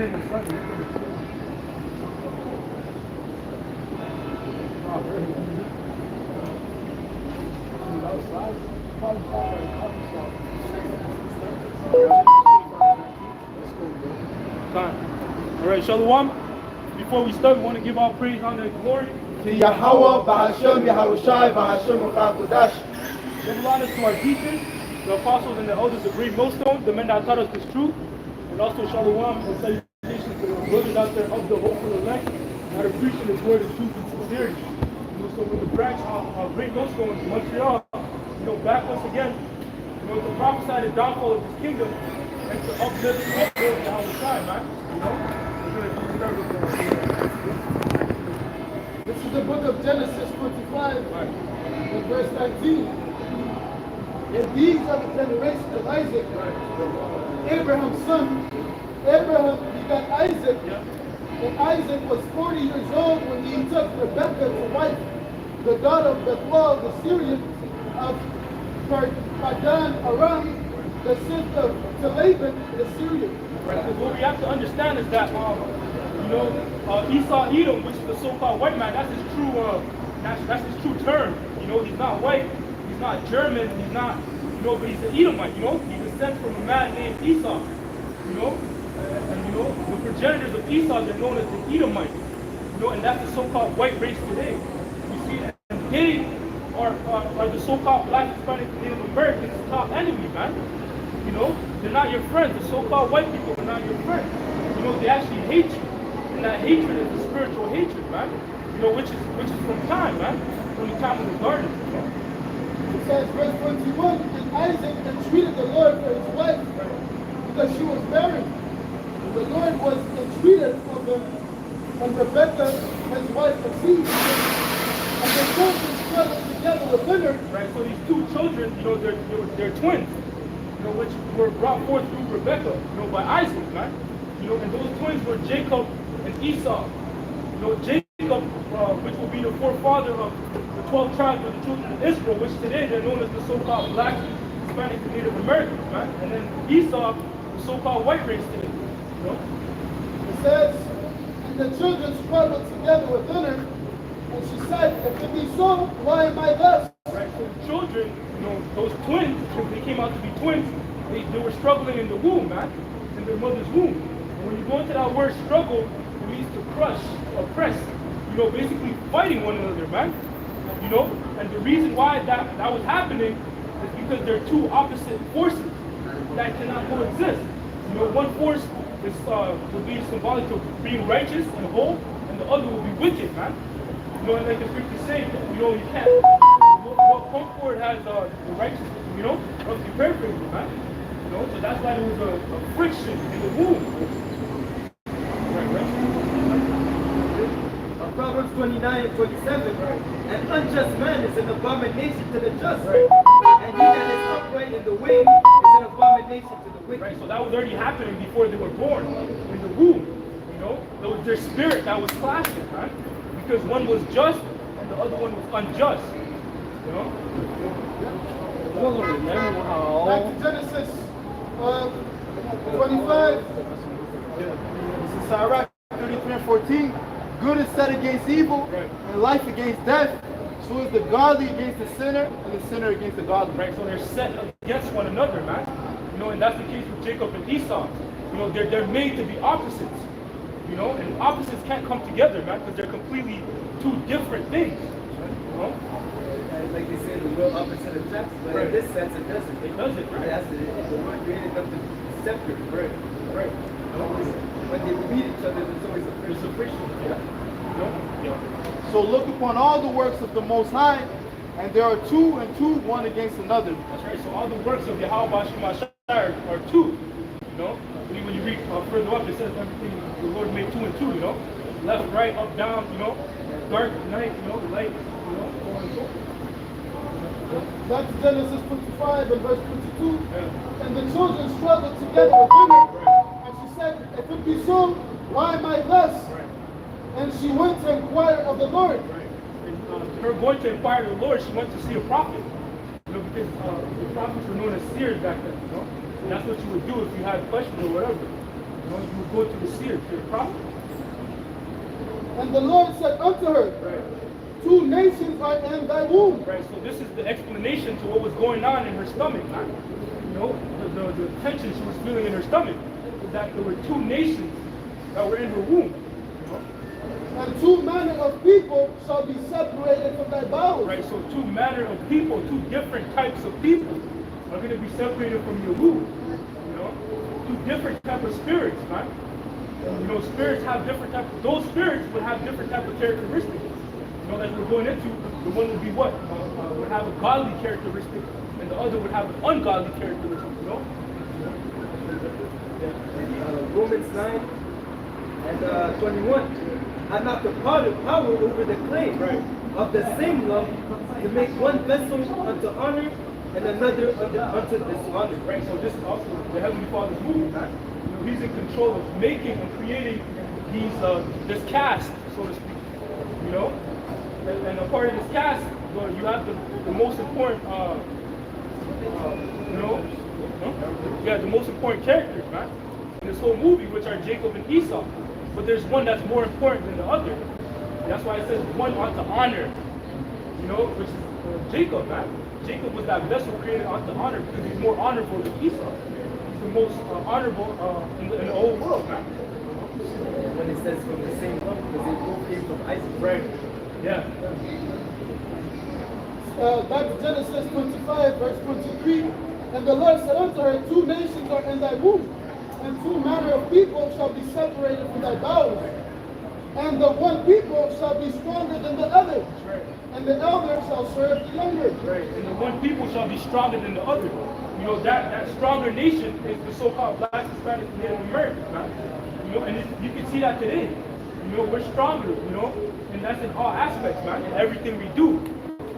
All right, Shalom. Before we start, we want to give all praise, honor, and glory to Yahweh, Bahashem, Yahawashi, Bahashem, Kodash. Give honor to our deacons, the apostles and the elders of Great Millstone, the men that taught us this truth, and also Shalom and salutations to the brothers out there of the hopeful elect that are preaching this word of truth and sincerity. So with the branch of Great Millstone in Montreal, back once again, to prophesy the downfall of this kingdom and to uplift down the side, man. This is the book of Genesis 25, and verse 19. And these are the generations of Isaac, Abraham's son. Abraham begot Isaac, and Isaac was 40 years old when he took Rebekah to wife, the daughter of Bethuel, the Syrian of Padan Aram, the sister to Laban, the Syrian. Because what we have to understand is that, Esau Edom, which is the so-called white man, that's his true, that's his true term. He's not white, he's not German, he's not, but he's an Edomite. He's descended from a man named Esau. The progenitors of Esau, they're known as the Edomites. And that's the so-called white race today. You see, and they are the so-called black, Hispanic, Native Americans' top enemy, man. They're not your friends. The so-called white people are not your friends. They actually hate you. And that hatred is a spiritual hatred, man. Which is from time, man. From the time of the garden. It says, verse 21, and Isaac entreated the Lord for his wife because she was barren. The Lord was entreated of him, and Rebekah, his wife, conceived. And the children struggled together with her. Right, so these two children, they're twins. Which were brought forth through Rebekah, by Isaac, man. And those twins were Jacob and Esau. Jacob, which will be the forefather of the 12 tribes of the children of Israel, which today they're known as the so-called black, Hispanic, and Native Americans, man. And then Esau, the so-called white race today. It says, and the children struggled together within her, and she said, if it be so, why am I thus? Right, so the children, those twins, because they came out to be twins, they were struggling in the womb, man, in their mother's womb. And when you go into that word struggle, it means to crush, oppress, basically fighting one another, man. And the reason why that was happening is because they're two opposite forces that cannot coexist. One force is will be symbolic of being righteous and whole, and the other will be wicked, man. And like the scripture says, you can't. What comfort has the righteous, must be perfect, man. So that's why there was a friction in the womb. Right. Proverbs 29 and 27. An unjust man is an abomination to the just. And he that is upright in the way is an abomination to the wicked. Right, so that was already happening before they were born, in the womb. There was their spirit that was clashing, right? Because one was just and the other one was unjust. Back to Genesis 25. This is Sirach 33 and 14. Good is set against evil, and life against death. So is the godly against the sinner, and the sinner against the godly. Right, so they're set against one another, man. And that's the case with Jacob and Esau. They're made to be opposites. And opposites can't come together, man, because they're completely two different things. Like they say, the will opposite attracts, but in this sense it doesn't. It doesn't, right? That's the one created them to be separate. Right. When they meet each other, there's always a friction. So look upon all the works of the Most High, and there are two and two, one against another. That's right. So all the works of Yahweh are two. When you read further up, it says everything the Lord made two and two. Left, right, up, down. Dark, night. Light. So on and so forth. That's Genesis 25 and verse 22. Yeah. And the children struggled together within her. And she said, if it be so, why am I thus? And she went to inquire of the Lord. And, her going to inquire of the Lord, she went to see a prophet. Because the prophets were known as seers back then. And that's what you would do if you had questions or whatever. know, you would go to the seer, to the prophet. And the Lord said unto her, Right. 2 nations are in thy womb. Right, so this is the explanation to what was going on in her stomach, man. You know, the tension she was feeling in her stomach is that there were 2 nations that were in her womb. You know? And 2 manner of people shall be separated from thy bowels. Right, so 2 manner of people, 2 different types of people are going to be separated from your womb. You know, 2 different type of spirits, man. You know, spirits have different types. Those spirits would have different type of characteristics. You know, that we're going into, the one would be what? Would have a godly characteristic, and the other would have an ungodly characteristic, you know? Romans 9 and 21. Have not the power over the clay of the same lump to make one vessel unto honor and another unto dishonor. Right, so this is also the Heavenly Father's movement, man. You know, he's in control of making and creating these, this cast, so to speak, you know? And a part of this cast, well, you have the most important, you know, the most important characters, man, in this whole movie, which are Jacob and Esau. But there's one that's more important than the other. That's why it says one ought to honor, you know, which is Jacob, man. Jacob was that vessel created unto honor because he's more honorable than Esau. He's the most honorable in the whole world, man. When it says from the same lump, because they both came from Isaac. Right. Yeah. Back to Genesis 25, verse 23. And the Lord said unto her, 2 nations are in thy womb, and 2 manner of people shall be separated from thy bowels. And the one people shall be stronger than the other, Right. and the elder shall serve the younger. Right. And the one people shall be stronger than the other. You know, that stronger nation is the so-called Black, Hispanic, and Native Americans, man. You know, and you can see that today. You know, we're stronger, you know, and that's in all aspects, man, in everything we do.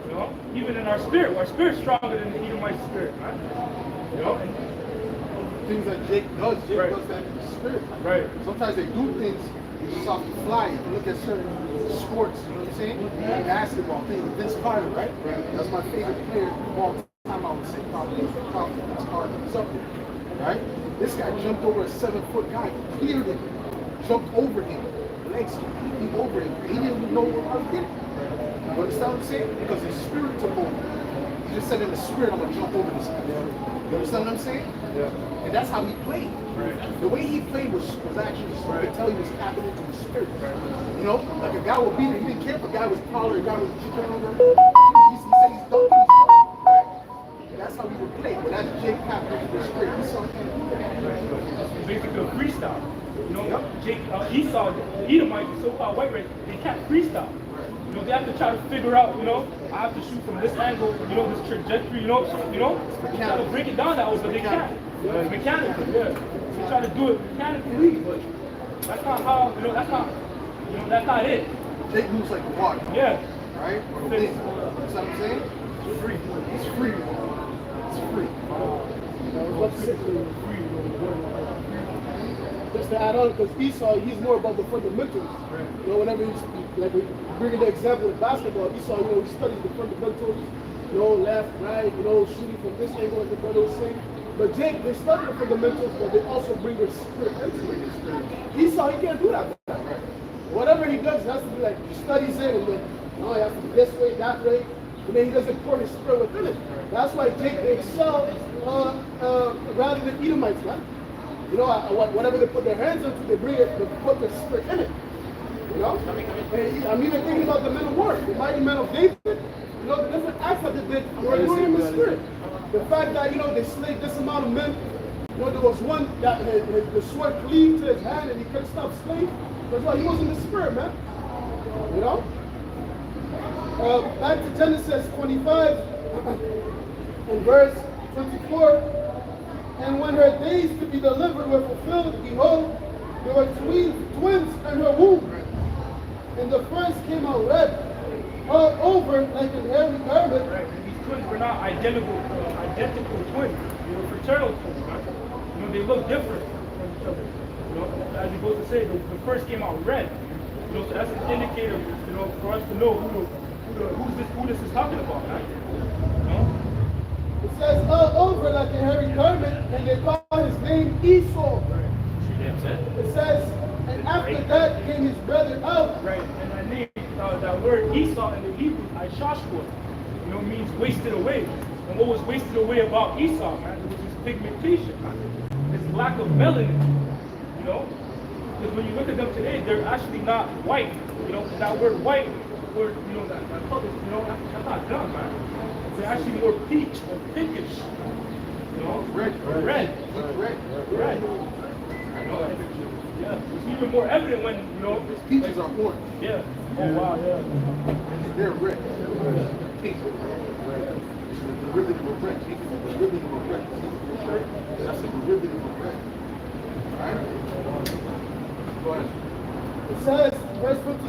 You know, even in our spirit's stronger than the Edomite spirit, man. You know, and things that Jake does that in the spirit. Right. Sometimes they do things just off the fly. You look at certain sports, you know what I'm saying? Basketball, thing with Vince Carter, right? That's my favorite player of all time, I would say. Probably Vince Carter. Something, right? This guy jumped over a 7-foot guy, cleared him, jumped over him, legs completely over him. He didn't even know what I was getting. You understand what I'm saying? Because his spirit took over. He just said in the spirit, I'm gonna jump over this guy. You understand what I'm saying? yeah. And that's how he played. Right. The way he played was actually, you could tell he was tapping into the spirit. Right. You know, like a guy would beat him, he didn't care if a guy was taller, a guy was cheating over him. He said he's dunking, he's dunking. That's how he would play. But that's Jake tapped into the spirit. He saw him. It's basically a freestyle. You know, Esau, the Edomite, the so-called white race, they can't freestyle. You know, they have to try to figure out, you know, I have to shoot from this angle, you know, this trajectory, you know, they try to break it down that way, but they can't. It's mechanical, yeah. They try to do it mechanically, but that's not how, you know, that's not it. Jake moves like water. Yeah. Right? Or wind. You know what I'm saying? It's free. It's free. It's free. Just to add on, because Esau, he's more about the fundamentals. You know, whenever he's, like, we bring the example of basketball, Esau, you know, he studies the fundamentals, you know, left, right, you know, shooting from this angle, like the brother was saying. But Jake, they study the fundamentals, but they also bring their spirit into it. Esau, he can't do that. Whatever he does, it has to be like, he studies it, and then, you know, it has to be this way, that way, and then he doesn't pour his spirit within it. That's why Jake, they excel rather than Edomites, man. You know, whatever they put their hands into, they bring it, they put their spirit in it. You know? And I'm even thinking about the men of war, the mighty men of David. You know, the different acts that they did, they were doing in the spirit. The fact that, you know, they slayed this amount of men. You know, there was one that the sword cleaved to his hand and he couldn't stop slaying. That's why he was in the spirit, man. You know? Back to Genesis 25 and verse 24. And when her days to be delivered were fulfilled, behold, there were twins in her womb. And the first came out red, all over like an hairy garment. Right. And these twins were not identical twins. They were fraternal twins, right? You know, they look different from each other. You know, as you both to say, the first came out red. You know, so that's an indicator, you know, for us to know who this is talking about, right? You know? It says all over like a hairy garment, and they call his name Esau. Right. See what I'm saying? After that came his brother out. Right, and that name, that word Esau in the Hebrew, Ishashua, means wasted away. And what was wasted away about Esau, man, it was his pigmentation, man. His lack of melanin, Because when you look at them today, they're actually not white. That word white, word, that color, that's not done, man. They're actually more peach or pinkish. Red. Yeah, it's even more evident when, His peaches are orange. Yeah. Oh, wow, yeah. They're red. Pink. It's a derivative of red. Pink is a derivative of red. That's a derivative of red. Alright? Go ahead. It says, verse 56. The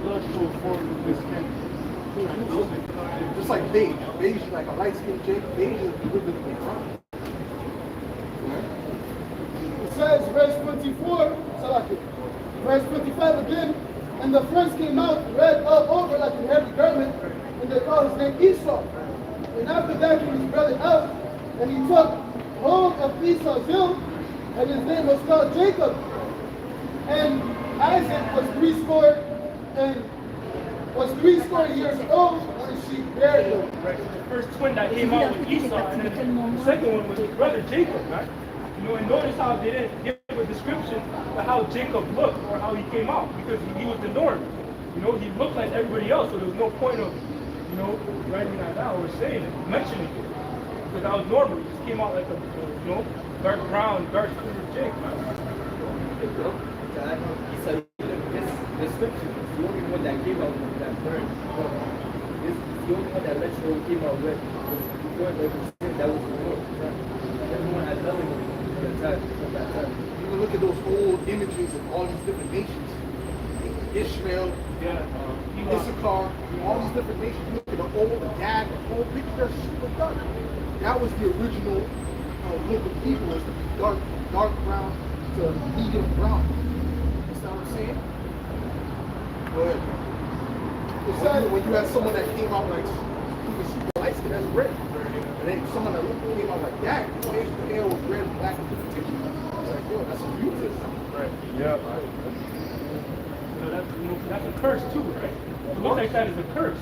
blood flow forward with this candy. Just like beige. Beige is like a light skinned jade. Beige is a derivative of brown. It says, verse 24, verse 25 again, and the friends came out, red all over like a heavy garment, and they called his name Esau. And after that came his brother out, and he took hold of Esau's heel, and his name was called Jacob. And Isaac was threescore years old when she buried him. Right. The first twin that came out was Esau, and then the second one was his brother Jacob, right? And notice how they didn't give a description of how Jacob looked or how he came out, because he was the norm. He looked like everybody else, so there was no point of, writing that down or saying it, mentioning it. Because that was normal. He just came out like a, dark brown, dark skinned Jake, man. So this scripture is the only one that came out with that word. This is the only one that lets you know came out with. Before they were saying that was the Lord. Everyone had nothing from that time. You can look at those old images of all these different nations. Ishmael, Issachar, all these different nations. You look at the old Gad, the whole picture, they're super dark. That was the original look of people, was to be dark brown to medium brown. You know what I'm saying? Go ahead. When you had someone that came out like super light skin, that's red. And then someone that came out like that, his hair was red and black. It's like, yo, that's a mutism. Right. Yeah. That's a curse too, right? To look like that is a curse.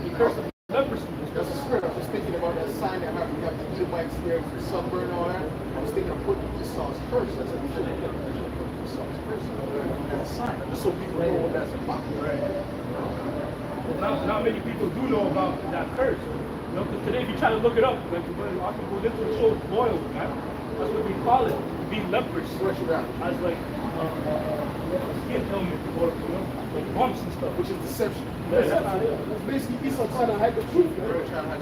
The curse of leprosy. That's a script. I was just thinking about that sign that we have the Edomites there for sunburn and all that. I was thinking of putting Esau's curse. That's a should have put Esau's curse as a sign, just so people know what that's about. Right. Well, not many people do know about that curse. Because today if you try to look it up, like when I can go into the show boils, man. That's what we call it, being leprous. As like skin ailment or like bumps and stuff. Which is deception. That's basically Esau trying to hide the truth,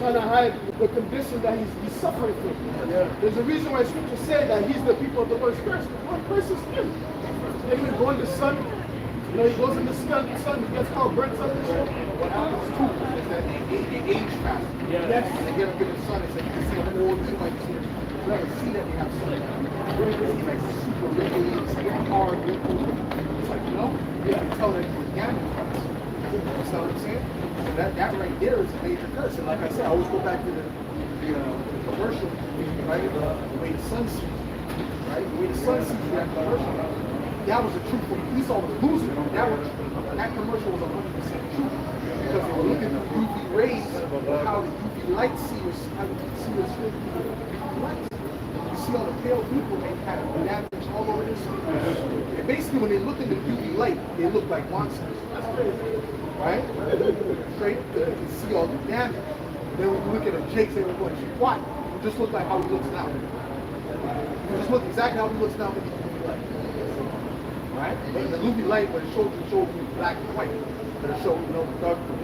trying to hide the condition that he's suffering from. Yeah. There's a reason why scripture said that he's the people of the Lord's curse. The Lord's curse is him. And he go in the sun, he goes in the sun, he gets called burnt up. What happens too is that they age fast. Yeah. Yes. And they get up in the sun, it's like you can see them old, you might see that they have sun. It's like super regular, it's getting hard, it's like, you can tell that you're organic. You know what I'm saying? So that right there is a major curse. And like I said, I always go back to the commercial, right? The way the sun sees you, right? The way the sun sees you, that commercial, that was the truth. When Esau was losing, that commercial was 100% true. Because they were looking at the UV rays, how the UV light see us, how the UV light. You see all the pale people, they had damage all over their skin. And basically, when they look at the UV light, they look like monsters. That's crazy. Right? Straight to see all the damage. Then when you look at a Jake, they were going, what? It just looked like how he looks now. It just looked exactly how he looks now with the UV light. Right? But the UV light, when it showed you black and white. But it showed, the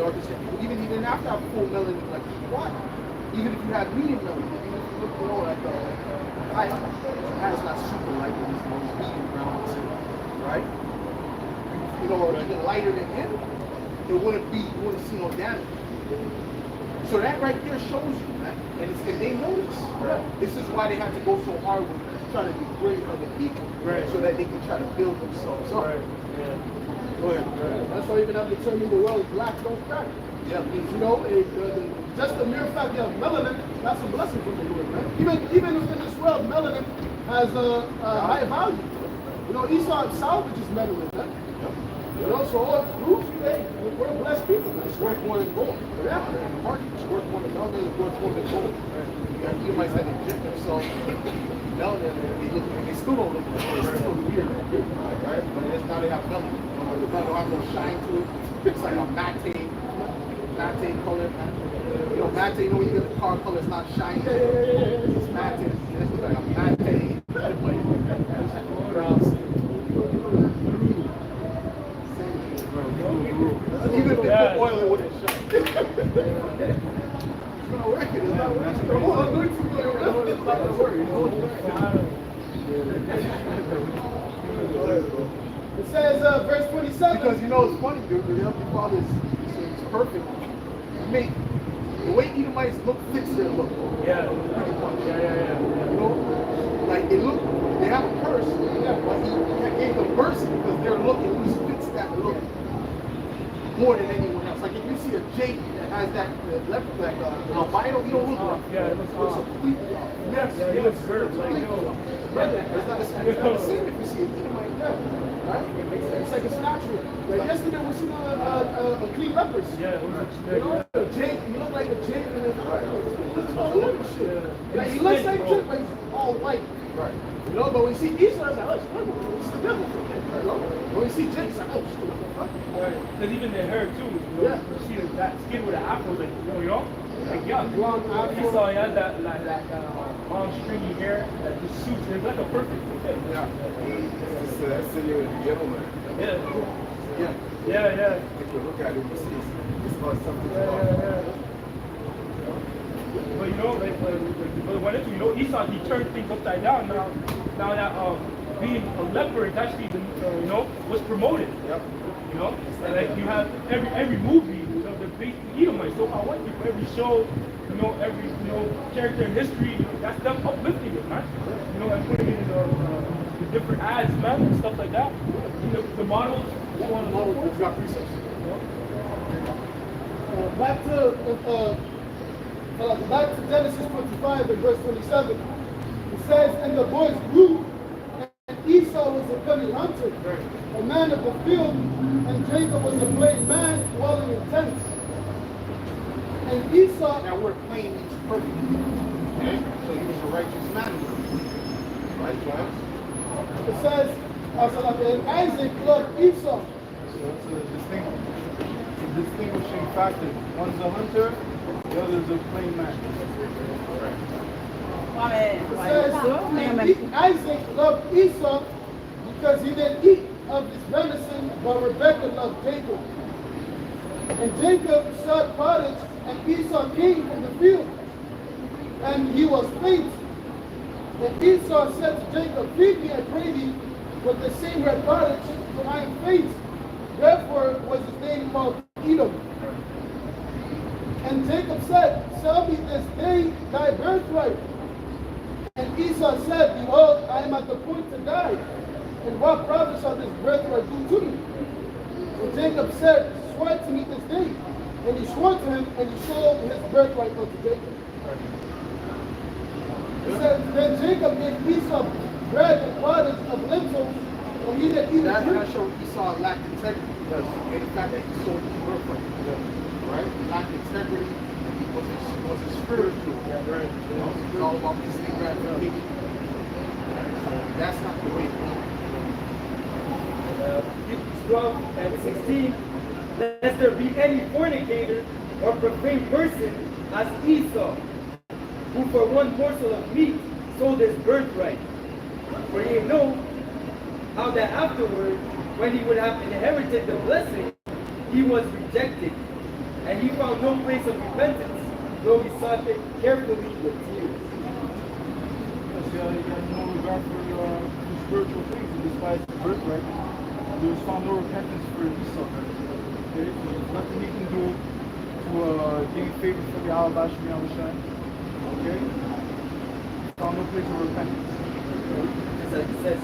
darker skin people. Even after I full melanin, like, what? Even if you had medium melanin, even if you look more like light, it's not super light, but it's medium brown, right? Or even lighter than him, you wouldn't see no damage. So that right there shows you, man. And they know this. Right. This is why they have to go so hard with trying to be great for the people, right, so that they can try to build themselves up. Right. Yeah. Go ahead. Right. That's why even have determined the world black don't crack. Yeah. Just the mere fact you have melanin, that's a blessing from the Lord, man. Even within this world, melanin has a high value. You know, Esau salvages men with that. You know, so all groups, we're blessed people. It's worth more than gold. Yeah. In the market, it's worth more than gold. It's worth more than gold. You got Edomites that inject themselves melanin, and they still don't look like it. It's still weird, right? But now they have melanin. The melanin don't have no shine to it. It's like a matte color. You know, matte, you know, when you get the car color, it's not shiny. It's matte. It's like a matte. Even if they put oil, it wouldn't shine. It says, verse 27. Because you know it's funny, dude. The Heavenly Father is perfect. He made the way Edomites look fits their look. Yeah. Pretty much. Yeah. You know, like they have a curse, but he gave them mercy because their look at least fits that look more than anyone else. Like if you see a Jake that has that albino, you don't look like Yeah, it looks completely off. Yes, he looks good. Like, It's not the same if you see a Edomite there, right? It's like it's natural. Like yesterday we seen a clean lepers. yeah, You know, a Jake, you look like a Jake and then looks all over shit. Like, he looks like Jake, but he's all white. Right. You know, but when you see Esau, it's like, oh, it's the devil. You know? When you see Jake, it's like, oh, shit, what the fuck? because even the hair too. You know, you see that skin with the afro, like you know, like yeah, Long afro. Esau, he had that long stringy hair that just suits him. It's like a perfect fit. Yeah. That's a gentleman. Yeah. If you look at it, you see it's about something Yeah. But you know, you know, Esau, he turned things upside down now. Now that being a leper is actually, you know, was promoted. Yep. You know, and like you have every movie, you know, they're based in Edomite. So I want you for every show, you know, every character in history, you know, that's them uplifting it, man. You know, and putting it in the different ads, man, and stuff like that. You know, the models, so on and so forth. got precepts. Back to Genesis 25 and verse 27. It says, and the boys grew, and Esau was a cunning hunter, a man of the field, and Jacob was a plain man dwelling in tents. And Esau, That word plain means perfect. Okay? So he was a righteous man. Right, Joel? it says, and Isaac loved Esau. So it's a distinguishing factor. One's a hunter, the other's a plain man. It says, and Isaac loved Esau because he didn't eat of his venison, but Rebekah loved Jacob. And Jacob sought pottage, and Esau came from the field, and he was faint. And Esau said to Jacob, feed me, I pray thee, with the same red pottage, for I am faint. Therefore was his name called Edom. And Jacob said, sell me this day thy birthright. And Esau said, behold, I am at the point to die. And what profit shall this birthright do to me? And Jacob said, swear to me this day. And he swore to him, and he sold his birthright unto Jacob. It says, then Jacob gave Esau bread and pottage of lentils, and he did eat That drink. showed Esau lacked integrity. Yes. And the fact that he sold his birthright. Right? He lacked integrity. Was his spiritual. Yeah, right. You know, it's all about instant gratification. So that's not the way to be. Hebrews 12 and 16. Lest there be any fornicator or profane person as Esau, who for one morsel of meat sold his birthright. For ye know how that afterward, when he would have inherited the blessing, he was rejected, and he found no place of repentance, though he sought it carefully with tears. He had no regard for spiritual things. He despised his birthright. There was found no repentance for Esau. Okay? So there's nothing he can do to gain favor for the Alabash Shai. Okay? He found no place of repentance. As it says,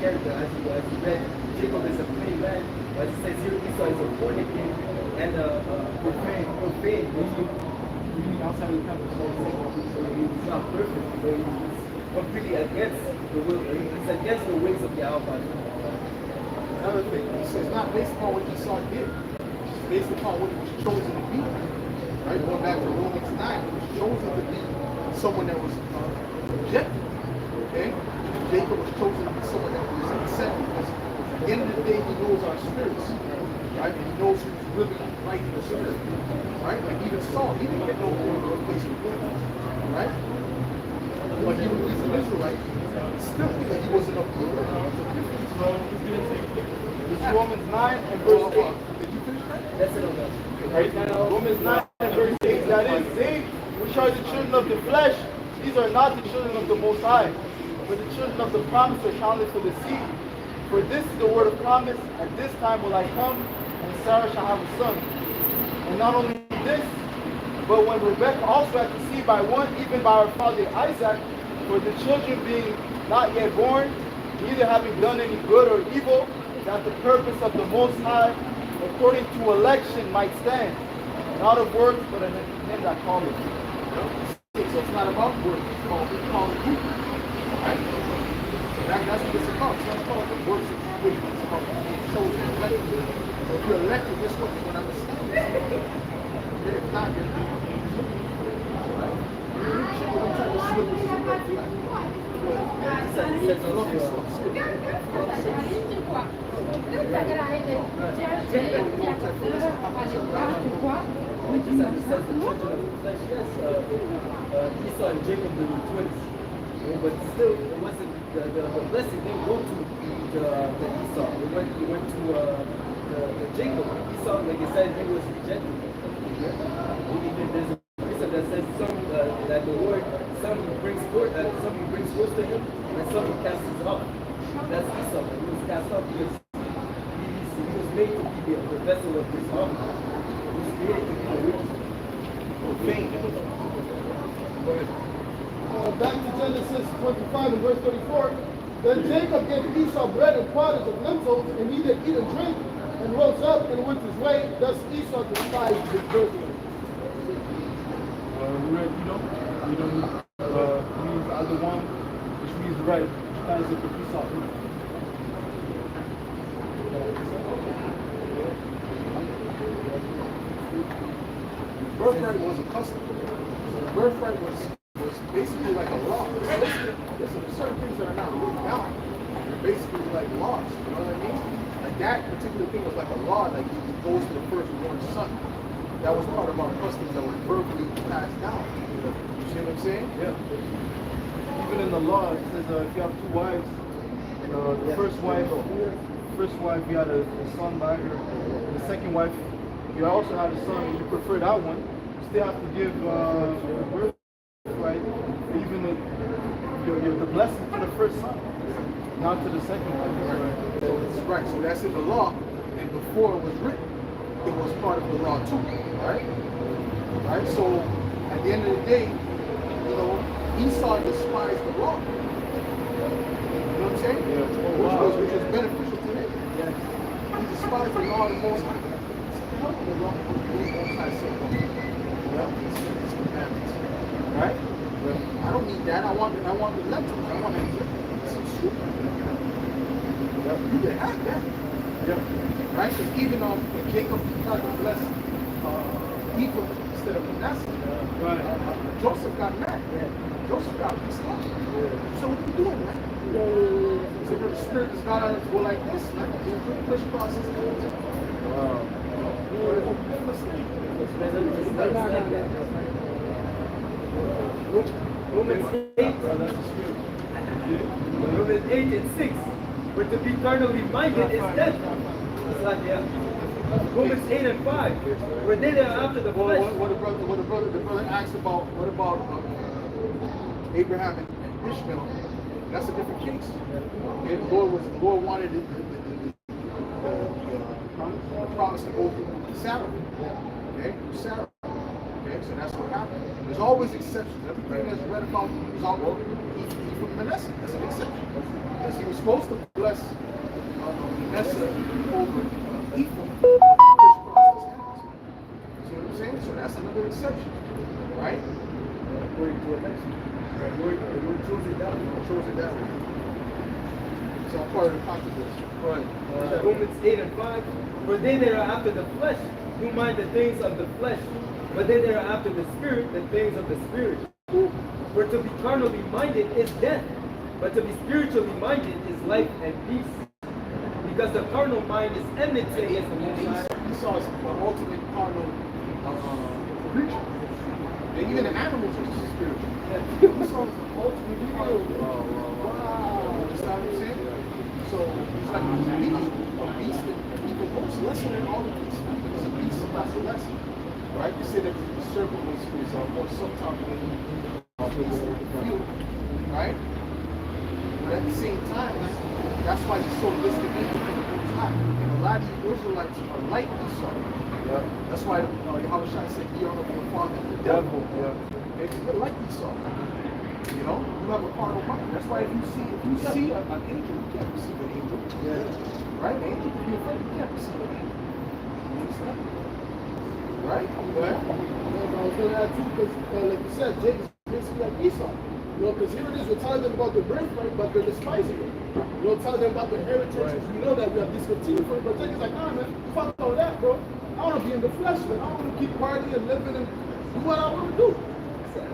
character, as you read, Jacob is a plain man, but it says here Esau is a fornicator and a profane. Meaning outside of the temple. So he's not perfect, but he's completely against the will. It's against the ways of Yahweh. Another thing, he says not based upon what Esau did, it's based upon what he was chosen to be. Right? Going back to Romans 9, he was chosen to be someone that was rejected. Okay? Jacob was chosen to be someone that was accepted because at the end of the day he knows our spirits. Right? And he knows who's really right in the spirit. Right? Like even Saul, he didn't get no place to live. Right? But he was an Israelite, still because he wasn't up to the It's Romans 9 and verse 8. Did you finish that? That's it on that. Right now, Romans 9 and verse 8. That is, they which are the children of the flesh, these are not the children of the Most High, but the children of the promise are counted for the seed. For this is the word of promise, at this time will I come, and Sarah shall have a son. And not only this, but when Rebekah also had conceived by one, even by her father Isaac, for the children being not yet born, neither having done any good or evil, that the purpose of the Most High, according to election, might stand, not of works, but in him that calleth. So it's not about works, it's called you. Right? So that's what it's about. It's not about the works that you do, it's about being chosen, elected. So if you're elected, guess what? You're going to understand. Okay, if not, you're not. Right? I'm trying to slip this in that flag. Esau and Jacob were twins, but still it wasn't the blessing didn't go to the Esau. It went to the Jacob. Esau, like I said, he was rejected. There's a precept that says that the Lord some brings forth to him, and some he casts off. That's Esau. He was cast off because he was made to be the vessel of his arm. He was created to be the witness. Back to Genesis 25 and verse 34. Then Jacob gave Esau bread and pottage of lentils, and he did eat and drink, and rose up and went his way. Thus Esau despised his birthright. We don't means either one, which means right, which kind of the Esau. Birthright was a custom. Birthright was basically like a law. Listen, certain things that are not written down, they're basically like laws. You know what I mean? Like that particular thing was like a law, like it goes to the firstborn son. That was part of our customs that was verbally passed down. You see what I'm saying? Yeah. Even in the law, it says if you have two wives, the first wife you had a son by her, and the second wife you also had a son, and you prefer that one, you still have to give the birthright, even the blessing to the first son, not to the second one. Right. So it's right. So that's in the law, and before it was written, it was part of the law too. Right? Right? So at the end of the day, you know, Esau despised the law. You know what I'm saying? Yeah. Which was beneficial to him. Yeah. He despised the law of the Most High. The law of the Most High said, his commandments. Right? Yeah. I don't need that. I want the lentils. I want some soup. Yeah. You can have that. Yeah. Right? Because even when Jacob tried to bless Ephraim instead of Manasseh, Joseph got mad. Yeah. Joseph got pissed off. So what are you doing, man? So the spirit does not go like this, like the push process goes. Wow. Romans 8, Romans 8 and 6. But to be carnally minded is death. It's like, yeah. Romans 8 and 5. Were they there after the flesh? The brother asked about, what about Abraham and Ishmael? That's a different case. Okay, the Lord wanted the promise to go through Sarah. Okay, through Sarah. Okay, so that's what happened. There's always exceptions. Everything that's read about is all Ephraim Manasseh. That's an exception. Because he was supposed to bless Manasseh over Ephraim. See what I'm saying? So that's another exception, right? according to election. The Lord chose it that way. Chose it that way. It's all part of the controversy. Right. Romans 8 and 5. For they that are after the flesh do mind the things of the flesh, but they that are after the spirit, the things of the spirit. For to be carnally minded is death, but to be spiritually minded is life and peace. Because the carnal mind is enmity against the Most High. Esau is the ultimate carnal creature. And even the animals are spiritual. Esau is the ultimate carnal. Wow. Understand what I'm saying? So it's like a beast that even looks lesser than all the beasts. It's a beast that's lesser. Right? You say that the serpent was more subtle than the field. Right? But at the same time, that's why he's so listed into the Most High. And a lot of the Israelites are like Esau. Yeah. That's why Yahushua said, "Ye are of your father, the devil." Yeah. It's like Esau. You know, you have a carnal mind. That's why if you see an angel, you can't receive an angel. Yeah. Right? An angel can be afraid. You can't receive an angel. You understand? Right? Yeah, I was going to add too, because like you said, Jacob is basically like Esau. You know, because here it is, we're telling them about the birthright, but they're despising it. You know, telling them about the heritage. Right. We know that we have discontinued for it, but Jacob's like, nah, man, fuck all that, bro. I want to be in the flesh, man. I want to keep partying and living and do what I want to do.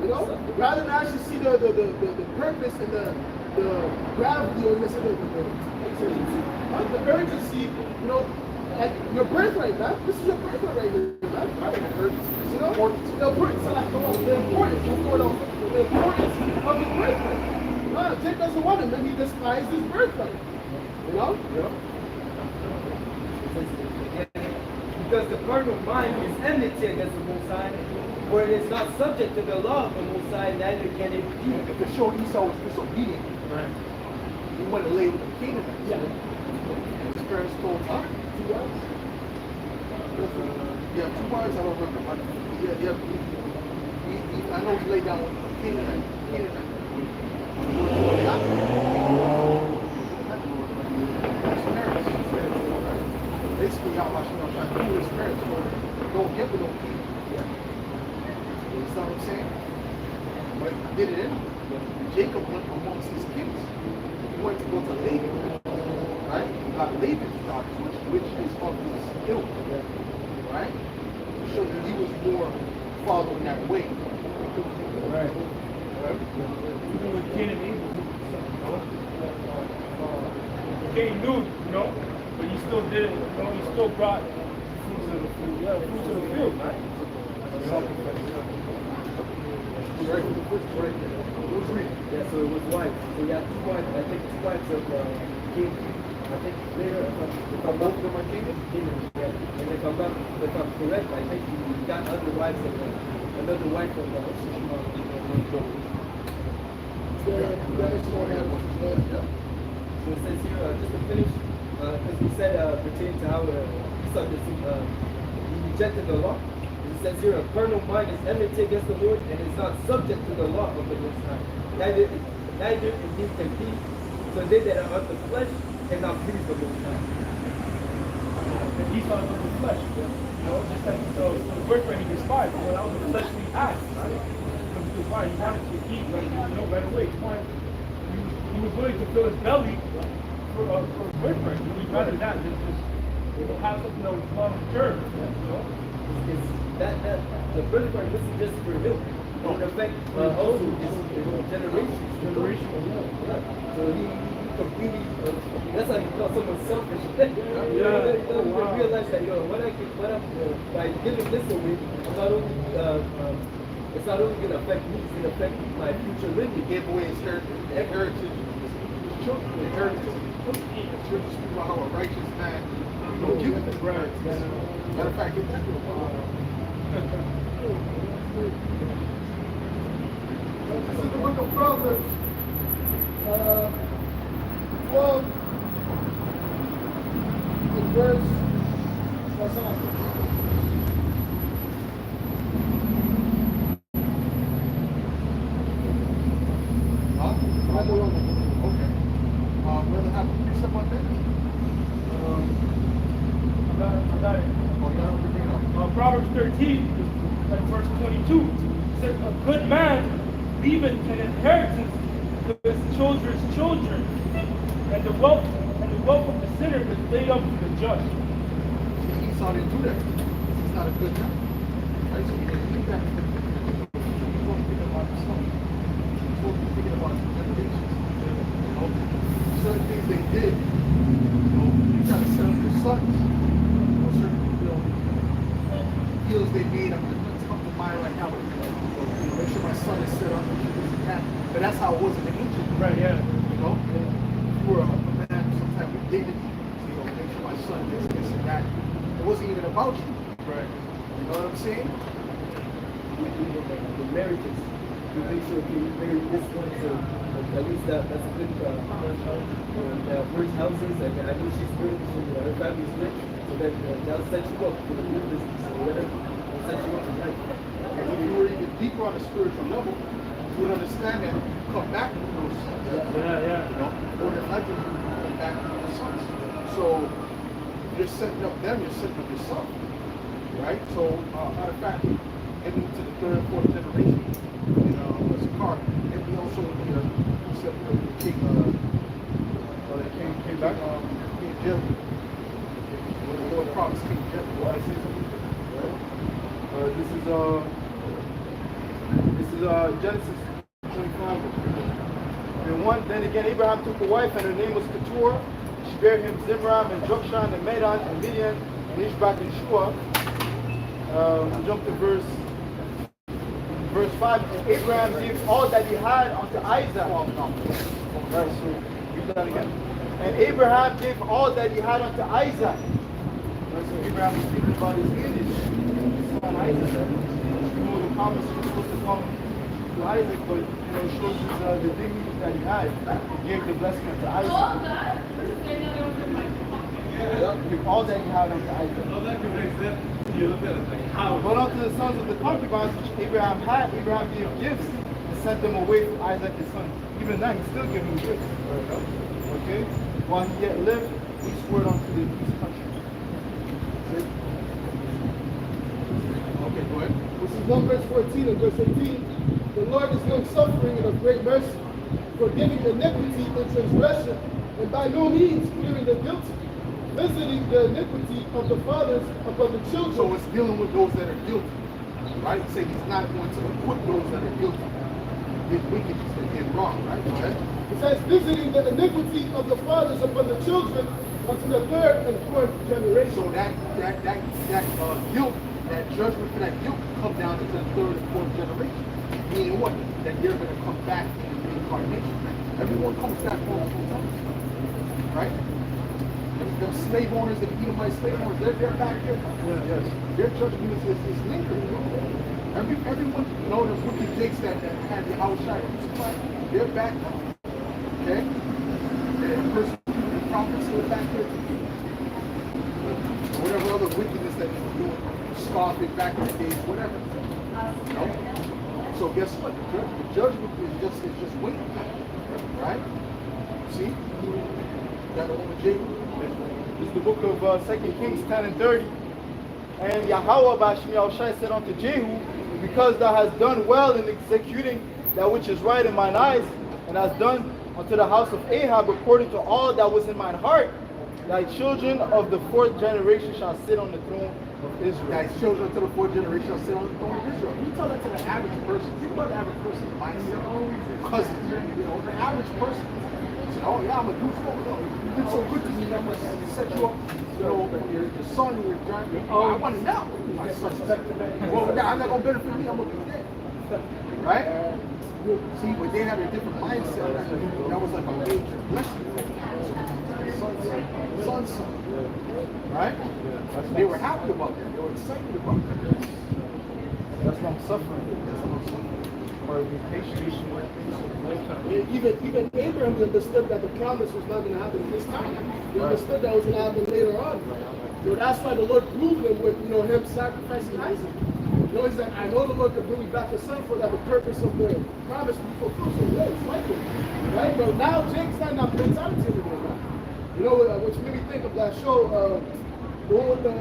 You know, rather than actually see the purpose and the gravity, or let's say the urgency, you know, like your birthright, man. This is your birthright right here, man. You know, the importance, like, come on, the importance, the importance of his birthright. Jake doesn't want it, man. He despised his birthright. You know? Yeah. Because the carnal mind is enmity against the Most High, for it is not subject to the law of the Most High, neither can it be. If it showed Esau was disobedient, Right. he went to lay with the Canaanites. Yeah. His parents told him, 2 wives? Yeah, 2 wives, I don't remember. But I know he laid down with a Canaanite. Basically, Yahushua trying to do his parents, don't get with no king. You understand what I'm saying? But he did it anyway. Jacob went amongst his kings. He went to go to Laban, right? He got Laban's daughter, which is of his ilk, right? So he was more following that way. Right. Even with Cain and Abel, Cain knew, you know, but he still did it, you know, he still brought fruits of the field, fruits of the field, man. Yeah, so it was wives. So you have 2 wives, I think 2 wives of King. I think later, if I'm both of them are King, yeah. And if I'm correct, I think he got other wives of another wife of So it says here, just to finish, because he said pertaining to how Esau he rejected the law. It says here, a carnal mind is enmity against the Lord and is not subject to the law of the Most High. Neither indeed can be. So they that are of the flesh cannot please the Most High. And Esau was the flesh, you know, just like the birthright he despised, you know, that was a fleshly act, right? Because why? He wanted to eat, right, you know, right away. He was willing to fill his belly for his birthright. He'd rather that than just, you know, have something that was long-term, you know? The birthright wasn't just for him. It would affect also his generation. Yeah. So he completely, that's how you call someone selfish. You realize that, by giving this away, it's not only going to affect me, it's going to affect my future living. He gave away his heritage. His children, the heritage. The children speak about how a righteous man don't give it to the matter of fact, get that to the This is the book of Proverbs, 12, in verse, what's on? Okay. Brother, have a precept on that? I got it. Oh, you don't bring it up. Proverbs 13, like verse 22. It says, a good man leaveth an inheritance to his children's children, and the wealth of the sinner is laid up to the just. Esau didn't do that. He's not a good man. Right? So he didn't do that. He wasn't thinking about his son. He wasn't thinking about his generations. You know, certain things they did. You know, you try to set up your sons. You know, certain deals they made. I'm going to come to mind right now. You know, make sure my son is set up. But that's how it was in the ancient. Right, yeah. You know, if you were a man sometimes with dignity, you know, make sure my son gets this and that. It wasn't even about you. Right. You know what I'm saying? The marriages, to make sure you marry this one, so at least that's a good first houses, and I know she's rich, so her family's rich, so that they'll set you up for the good business or whatever. They'll set you up for life. And if you were even deeper on a spiritual level, you would understand that you come back to those sons. Yeah. You know, or the legend you come back to those sons. So you're setting up them, you're setting up yourself. Right? So, matter of fact, heading to the third and fourth generation in Sakar, and we also said the king, came back, King Jim. When the Lord promised King Jim, why I say something? This is Genesis 25. Then again, Abraham took a wife, and her name was Keturah. She bare him Zimram and Jokshan and Medan and Midian and Ishbak and Shua. Jump to verse 5. And Abraham gave all that he had unto Isaac. Right, so read that again. And Abraham gave all that he had unto Isaac. Right, so Abraham is speaking about his lineage, his son Isaac. You know, the promise was supposed to come to Isaac, but you know, it shows us the dignity that he had. He gave the blessing unto Isaac. Give all that he had unto Isaac. But unto the sons of the concubines which Abraham had, Abraham gave gifts and sent them away from Isaac his son. Even then, he still gave him gifts. Okay? While he yet lived, he swore unto the east country. Okay, go ahead. This is 1 verse 14 and verse 18. The Lord is long suffering and of great mercy, forgiving iniquity and transgression, and by no means clearing the guilty, visiting the iniquity of the fathers upon the children. So it's dealing with those that are guilty. Right? Say he's not going to acquit those that are guilty. With wickedness and did wrong, right? Okay? It says, visiting the iniquity of the fathers upon the children unto the third and fourth generation. So that guilt, that judgment for that guilt come down into the third and fourth generation. Meaning what? That they're going to come back in reincarnation. Everyone comes back multiple times. Right? The slave owners, the Edomite slave owners, they're back here. Yes. Their judgment is lingering. Everyone, you know, the wicked jakes that had the outside crucified, they're back now. Okay? The prophets are back here. Whatever other wickedness that they were doing, scoffing back in the days, whatever. You know? So guess what? The judgment is just waiting. Right? See? That over Jacob. This is the book of 2 Kings 10 and 30. And Yahweh Bashmi Al-Shai said unto Jehu, because thou hast done well in executing that which is right in mine eyes, and hast done unto the house of Ahab according to all that was in mine heart, thy children of the fourth generation shall sit on the throne of Israel. Thy children to the fourth generation shall sit on the throne of Israel. You tell that to the average person. Think about the average person's mindset. Cousins, you know, the average person. Say, oh yeah, I'm a do so. You've been so good to me. I'm going to set you up. You know, your son, your grandson. Oh, I want it now. My son. Well, I'm not going to benefit me. I'm going to be dead. Right? See, but they had a different mindset. That was like a major blessing. Son. Right? They were happy about that. They were excited about that. That's long suffering. Or be patient. Even Abraham understood that the promise was not going to happen this time. He understood that was going to happen later on. So that's why the Lord proved him with, him sacrificing Isaac. He said, I know the Lord can bring me back a son for that the purpose of the promise to be fulfilled. So yeah, it's likely. Right? But now Jake's not enough mentality anymore. Which made me think of that show, the one with the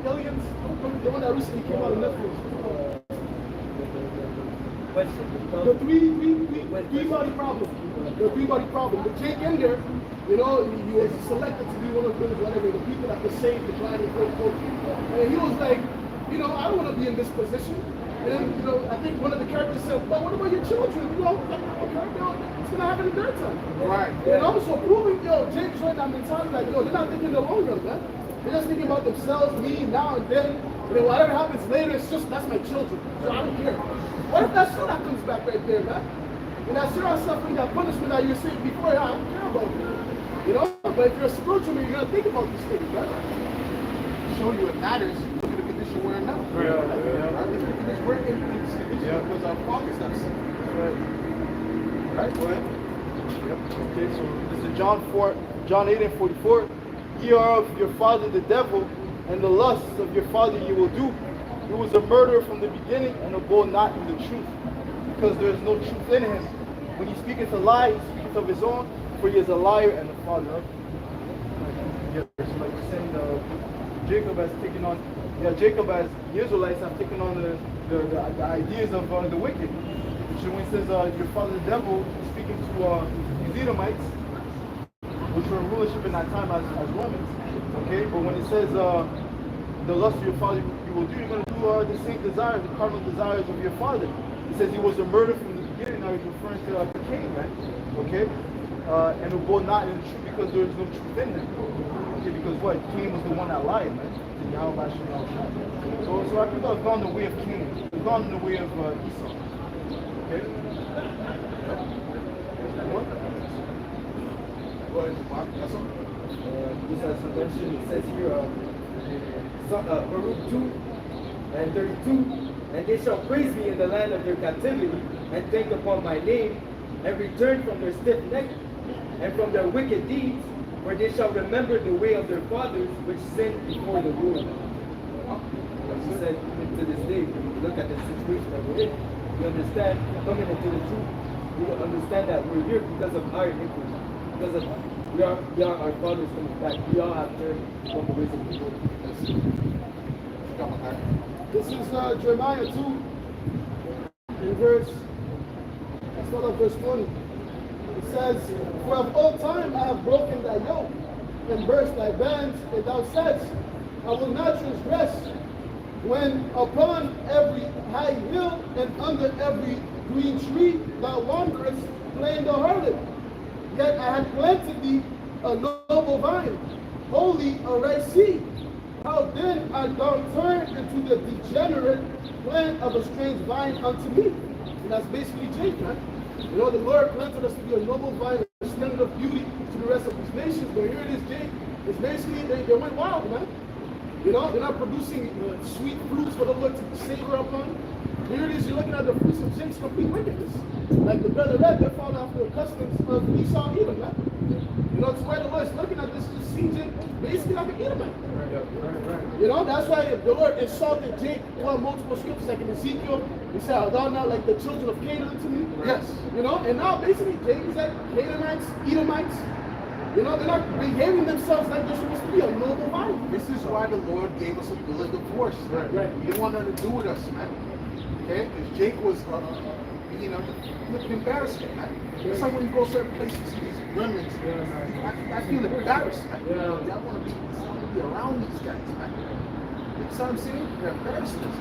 aliens, the one that recently came out on Netflix. question. The three-body problem. The three-body problem. But Jake in there, you know, he was selected to be one of those, whatever, the people that could save the blind and great folk. And he was like, you know, I don't want to be in this position. And, you know, I think one of the characters said, but what about your children? You know, okay, you know, it's going to happen in their time. Right. And also proving, yo, Jake's right that mentality, like, yo, they're not thinking the long run, man. They're just thinking about themselves, me, now and then. And then whatever happens later, it's just, that's my children. So I don't care. What if that Sarah comes back right there, man? And that Sarah suffering that punishment that you were saying before, I don't care about it. You know? But if you're a spiritual man, you're going to think about these things, man. Show you it matters. Look at the condition we're in now. Yeah. Right? Look at the condition we're in this condition because our fathers have sinned. Right? Go ahead. Yep. Okay, so this is John 8 and 44. Ye are of your father the devil, and the lusts of your father you will do. He was a murderer from the beginning, and abode not in the truth, because there is no truth in him. When he speaketh a lie, he speaketh of his own, for he is a liar and the father of it. Yeah, so like we're saying, Jacob has taken on, Jacob as the Israelites have taken on the ideas of the wicked. So when he says your father the devil, he's speaking to these Edomites, which were in rulership in that time as Romans. Okay, but when it says the lust of your father you will do, you're going to do the same desires, the carnal desires of your father. He says he was a murderer from the beginning. Now he's referring to Cain, right? Okay, and who go not in the truth because there is no truth in him. Okay, because what? Cain was the one that lied, man. So I think I've gone the way of Cain. I've gone the way of Esau. Okay. What? Go ahead, Mark. That's all. Just as I mentioned, it says here, Baruch 2 and 32, and they shall praise me in the land of their captivity, and think upon my name, and return from their stiff neck, and from their wicked deeds, for they shall remember the way of their fathers, which sinned before the Lord. As he said, even to this day, when you look at the situation that we're in, you understand, coming into the truth, you understand that we're here because of our iniquity, because of we are our fathers coming back. We all have turned from the ways of the Lord. This is Jeremiah 2, in verse, let's start off verse 20. It says, for of old time I have broken thy yoke, and burst thy bands, and thou saidst, I will not transgress, when upon every high hill and under every green tree thou wanderest, playing the harlot. Yet I had planted thee a noble vine, holy a right seed. How then art thou turned into the degenerate plant of a strange vine unto me? And that's basically Jacob, man. You know, the Lord planted us to be a noble vine, a standard of beauty to the rest of his nations. But here it is, Jacob. It's basically, they went wild, man. You know, they're not producing sweet fruits for the Lord to savor upon. Here it is, you're looking at the fruits of Jacob's complete wickedness. Like the brother read, they're following after the customs of Esau and Edom, man. You know, it's where the Lord's looking at this, just seeing Jacob basically like an Edomite. Right. You know, that's why the Lord insulted Jacob on multiple scriptures, like in Ezekiel. He said, are thou not like the children of Canaan to me? Yes. You know, and now basically Jacob's like Canaanites, Edomites. You know, they're not behaving themselves like they're supposed to be a noble vine. This is why the Lord gave us a bill of divorce. Right. He didn't want nothing to do with us, man. Okay? Because Jake was, you know, embarrassment, man. It's like when you go certain places, see these women. I feel embarrassed, man. I want to be around these guys, man. You know what I'm saying? They're embarrassing us.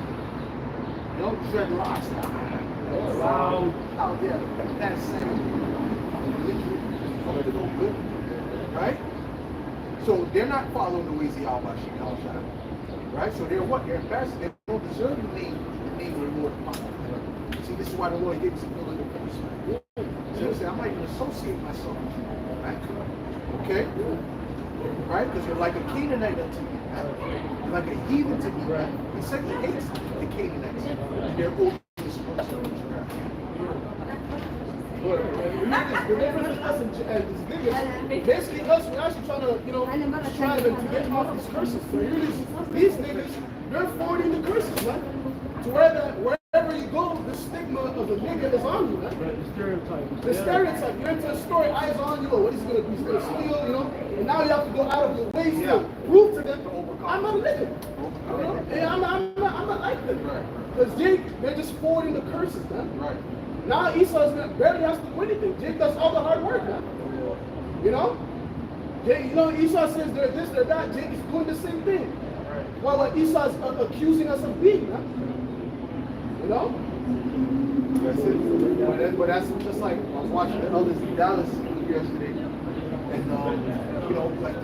You know, dreadlocks. Wow. Oh, yeah. That's saying. Right? So they're not following the ways of Yahweh. Right? So they're what? They're embarrassed. They don't deserve the name of the Lord upon them. See, this is why the Lord gave us a bill of divorce. So I'm not even associate myself with you. Right? Okay? Right? Because you're like a Canaanite unto me. Right? You're like a heathen to me. Right? He said he hates the Canaanites. They're old. Basically, us, we're actually trying to, you know, strive to get off these curses. So here it is. These niggas, they're forwarding the curses, man. To wherever you go, the stigma of the nigga is on you, man. Right, the stereotype. The stereotype. You're into a story, eyes on you. What is he gonna do? He's gonna steal, you know. And now you have to go out of your way to prove to them, I'm not a nigga. You know? And I'm not not like them. Because Jake, they're just forwarding the curses, man. Right. Now Esau's barely has to do anything. Jake does all the hard work, man. You know? Jake, you know, Esau says they're this, they're that. Jake is doing the same thing. Well, what Esau's accusing us of being, man. You know? That's it. But that's just like I was watching the elders in Dallas yesterday, and you know, like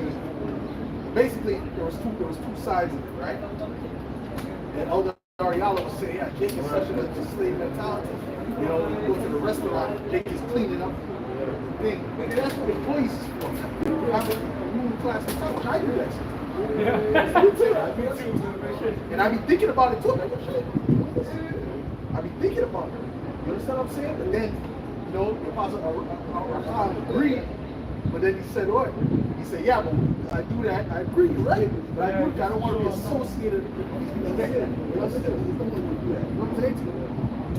basically there was two sides of it, right? And Elder Ariala was saying, yeah, Jake is such a slave mentality. You know, when you go to the restaurant, Jake is cleaning up the thing. And that's what employees is for. I'm a moving class mentality. I do that. Yeah. Me too. And I be thinking about it too. Like, shit. I be thinking about it. You understand what I'm saying? But then, you know, the Apostle Rahman agreed. But then he said, what? He said, yeah, but I do that. I agree, right? But I don't want to be associated with people that you know what I'm saying?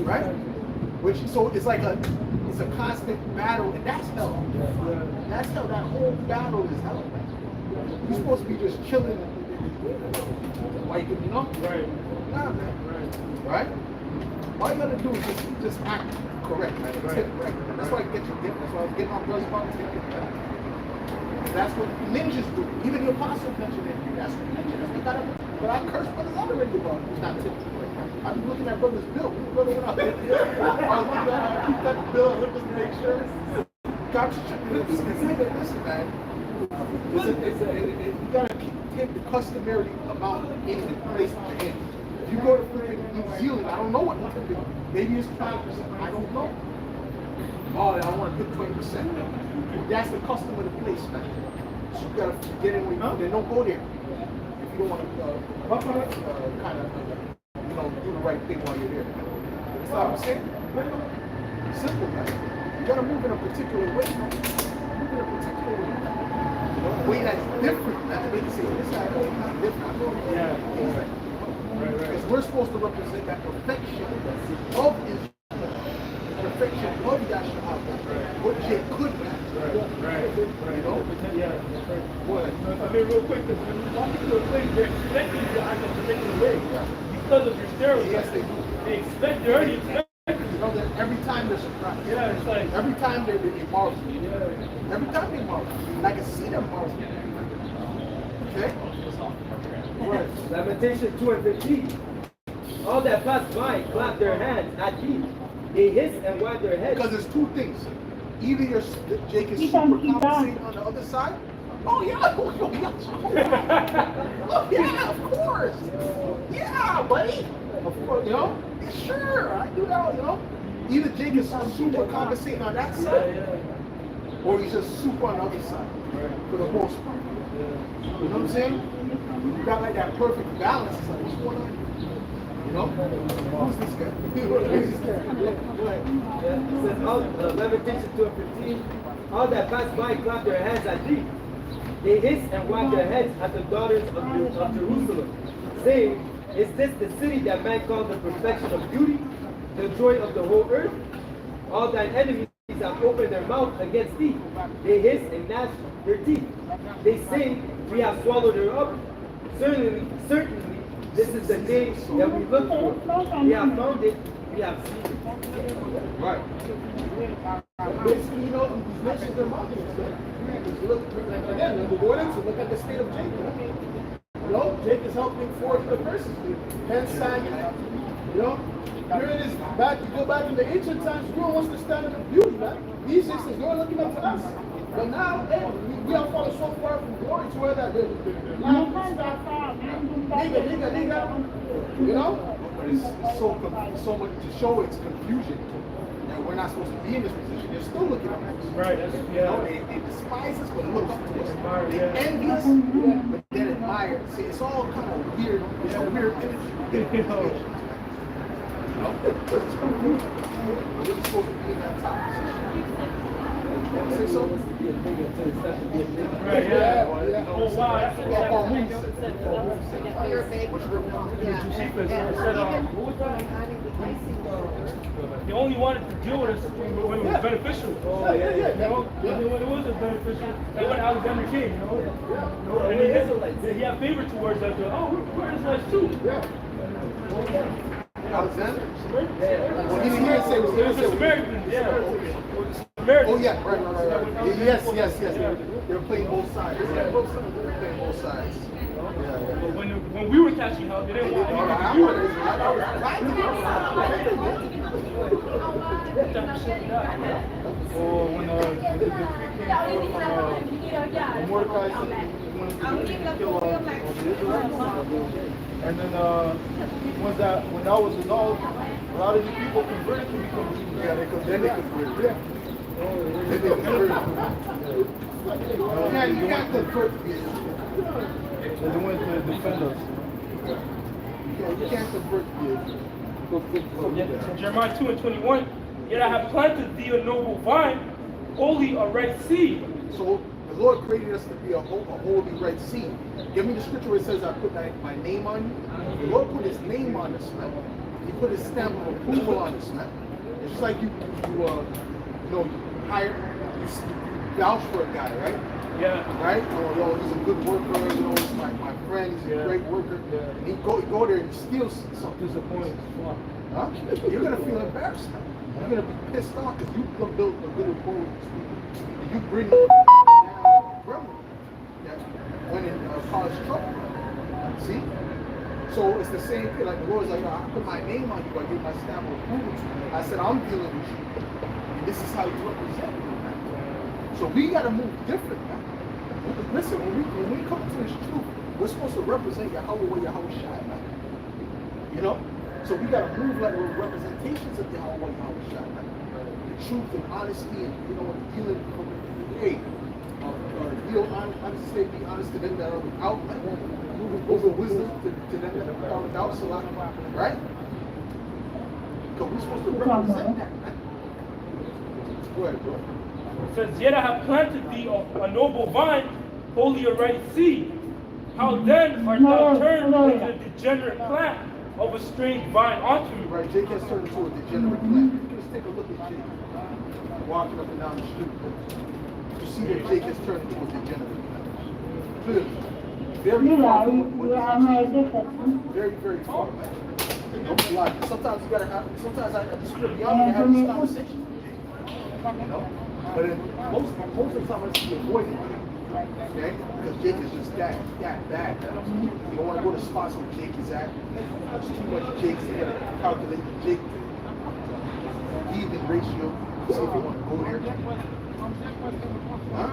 Right? Which, so it's like it's a constant battle, and that's hell. That's hell. That whole battle is hell. You're supposed to be just chilling. Like, you know? Right. Nah, man. Right? All you gotta do is just act correct, man. Right. Right. That's why I get you dip. That's why I was getting on brothers' bottles. That's what ninjas do. Even the apostle mentioned it. That's what ninjas. That's what gotta. But I curse brothers already about it. It's not typical. I've been looking at brothers' bill. Brother went out there. I was looking at keep that bill. Look just to make sure. God, listen, man. You gotta take the customary amount in the place that you're in. If you go to New Zealand, I don't know what maybe it's 5%. I don't know. Oh, I want to put 20%. That's the custom of the place, man. So you gotta get in when you don't go there. If you don't want to kind of you know do the right thing while you're there. That's what I'm saying. Simple, man. You gotta move in a particular way. Move in a particular way. A way that's different. That's what you say. This is not different. Yeah. Because we're supposed to represent that perfection of Israel, the perfection of Yahshua, what Jake could be. Right. You know? Yeah. What? I mean, real quick, because when you walk into a place, they're expecting you to act a particular way because of your stereotypes. Yes, they do. They already expect you. You know that every time they're surprised. Yeah, it's like, Every time they marvel. yeah. Every time they marvel. And I can see them marvel. Okay? Right. Lamentation 2 and 15. All that passed by clapped their hands at thee. They hissed and wagged their heads. Because there's two things. Either Jake is super compensating on the other side. Oh yeah, oh yeah, of course. Yeah, buddy. Of course, you know. Sure, I do that. You know. Either Jake is super compensating on that side, or he's just super on the other side. For the most part. You know what I'm saying? You got like that perfect balance. It's like, what's going on? You know? Who's this guy? Who's this guy? Go ahead. It says, Lamentation 2 and 15. All that passed by clapped their hands at thee. They hissed and wagged their heads at the daughters of Jerusalem, saying, is this the city that man calls the perfection of beauty, the joy of the whole earth? All thine enemies have opened their mouth against thee. They hiss and gnash their teeth. They say, we have swallowed her up. Certainly, this is the day that we look for. We have found it, we have seen it. Right. Basically, you know, these nations are mountains. Look, again, we're going into look at the state of Jacob. You know, Jacob is helping forge the verses. Hence sagging. You know, here it is back. You go back in the ancient times. Everyone wants to stand in the view, man. These sisters, they're looking up to us. But now, hey, we have fallen so far from glory to where that nigga. You know, but it's so much to show its confusion. And we're not supposed to be in this position. They're still looking at us. Right, You know, they despise us, but look up to us. They envy us, but then admire. See, it's all kind of weird. It's a weird image. You know? We're just supposed to be in that top position. Say so? Right, yeah. Oh, wow. That's they only wanted to deal with us when it was beneficial. Oh, yeah. You know, when it wasn't beneficial, they went Alexander came, you know. And he had favor towards us. Oh, we're Israelites too. Alexander? Yeah. Well, he didn't say it was It was the Samaritans, yeah. Okay. Samaritans. Oh yeah, right. Yes. They were playing both sides. They were playing both sides. But when we were catching hell, they didn't want anything to do with it. Or when the decree came from Mordecai said he wanted to kill the Israelites. And then when that was annulled, a lot of the people converted to become Jews. Yeah, then they converted. Yeah. Then they converted. Yeah, you can't convert. So they went to defend us. You can't convert So Jeremiah 2:21, yet I have planted thee a noble vine, holy a right seed. So the Lord created us to be a holy right seed. Give me the scripture where it says, I put my name on you. The Lord put his name on us, man. He put his stamp of approval on us, man. It's just like you hire, you vouch for a guy, right? Yeah. Right? Oh, he's a good worker, he's my friend, he's a great worker. Yeah. And he go there and he steals something. Disappointed. Huh? You're going to feel embarrassed, man. You're going to be pissed off because you built a good rapport with these people. And you bring them down when it caused trouble. See? So it's the same thing. Like the Lord's like, I put my name on you, I give my stamp of approval to you. I said, I'm dealing with you. And this is how you represent me, man. So we got to move different, man. Listen, when we come to this truth, we're supposed to represent Yahweh Yahweh Shai, man. You know? So we got to move like we're representations of Yahweh Yahweh Shai, man. The truth and honesty and, dealing from hey, honestly, be honest to them that are without, like, over wisdom to them that are without, so right? Because we're supposed to represent that, man. Go ahead, bro. It says, yet I have planted thee a noble vine, holy a right seed. How then art thou turned into a degenerate plant of a strange vine unto me? Right, Jake has turned into a degenerate plant. You can just take a look at Jake walking up and down the street. You see that Jake has turned into a degenerate plant. Clearly. Very far from what very, very far, man. Like, sometimes you gotta have, sometimes I just feel beyond to have this conversation. But then most of the time I just avoid it. Okay? Because Jake is just that bad. You don't want to go to spots where Jake is at. There's too much Jake, so you gotta calculate the Jake heathen ratio. See if you want to go there. Huh?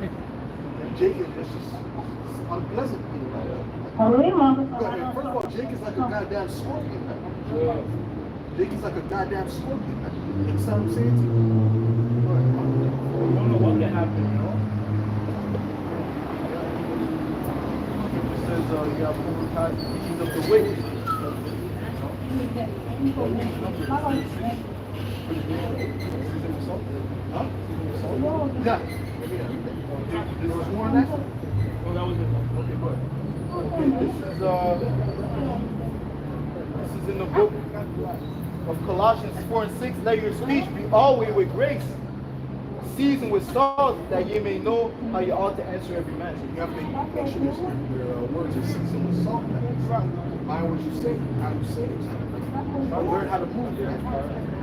And Jake is just unpleasant. First of all, Jake is like a goddamn scorpion. Jake is like a goddamn scorpion. You understand what I'm saying to you? I don't know what can happen, It says you have overcast the deeds of the wicked. Huh? Yeah. There was more on that? Oh, that was it. Okay, good. This is in the book of Colossians 4:6. Let your speech be always with grace, seasoned with salt, that ye may know how you ought to answer every man. You have to make sure your words are seasoned with salt. Mind what you say, how you say it. Learn how to move, man.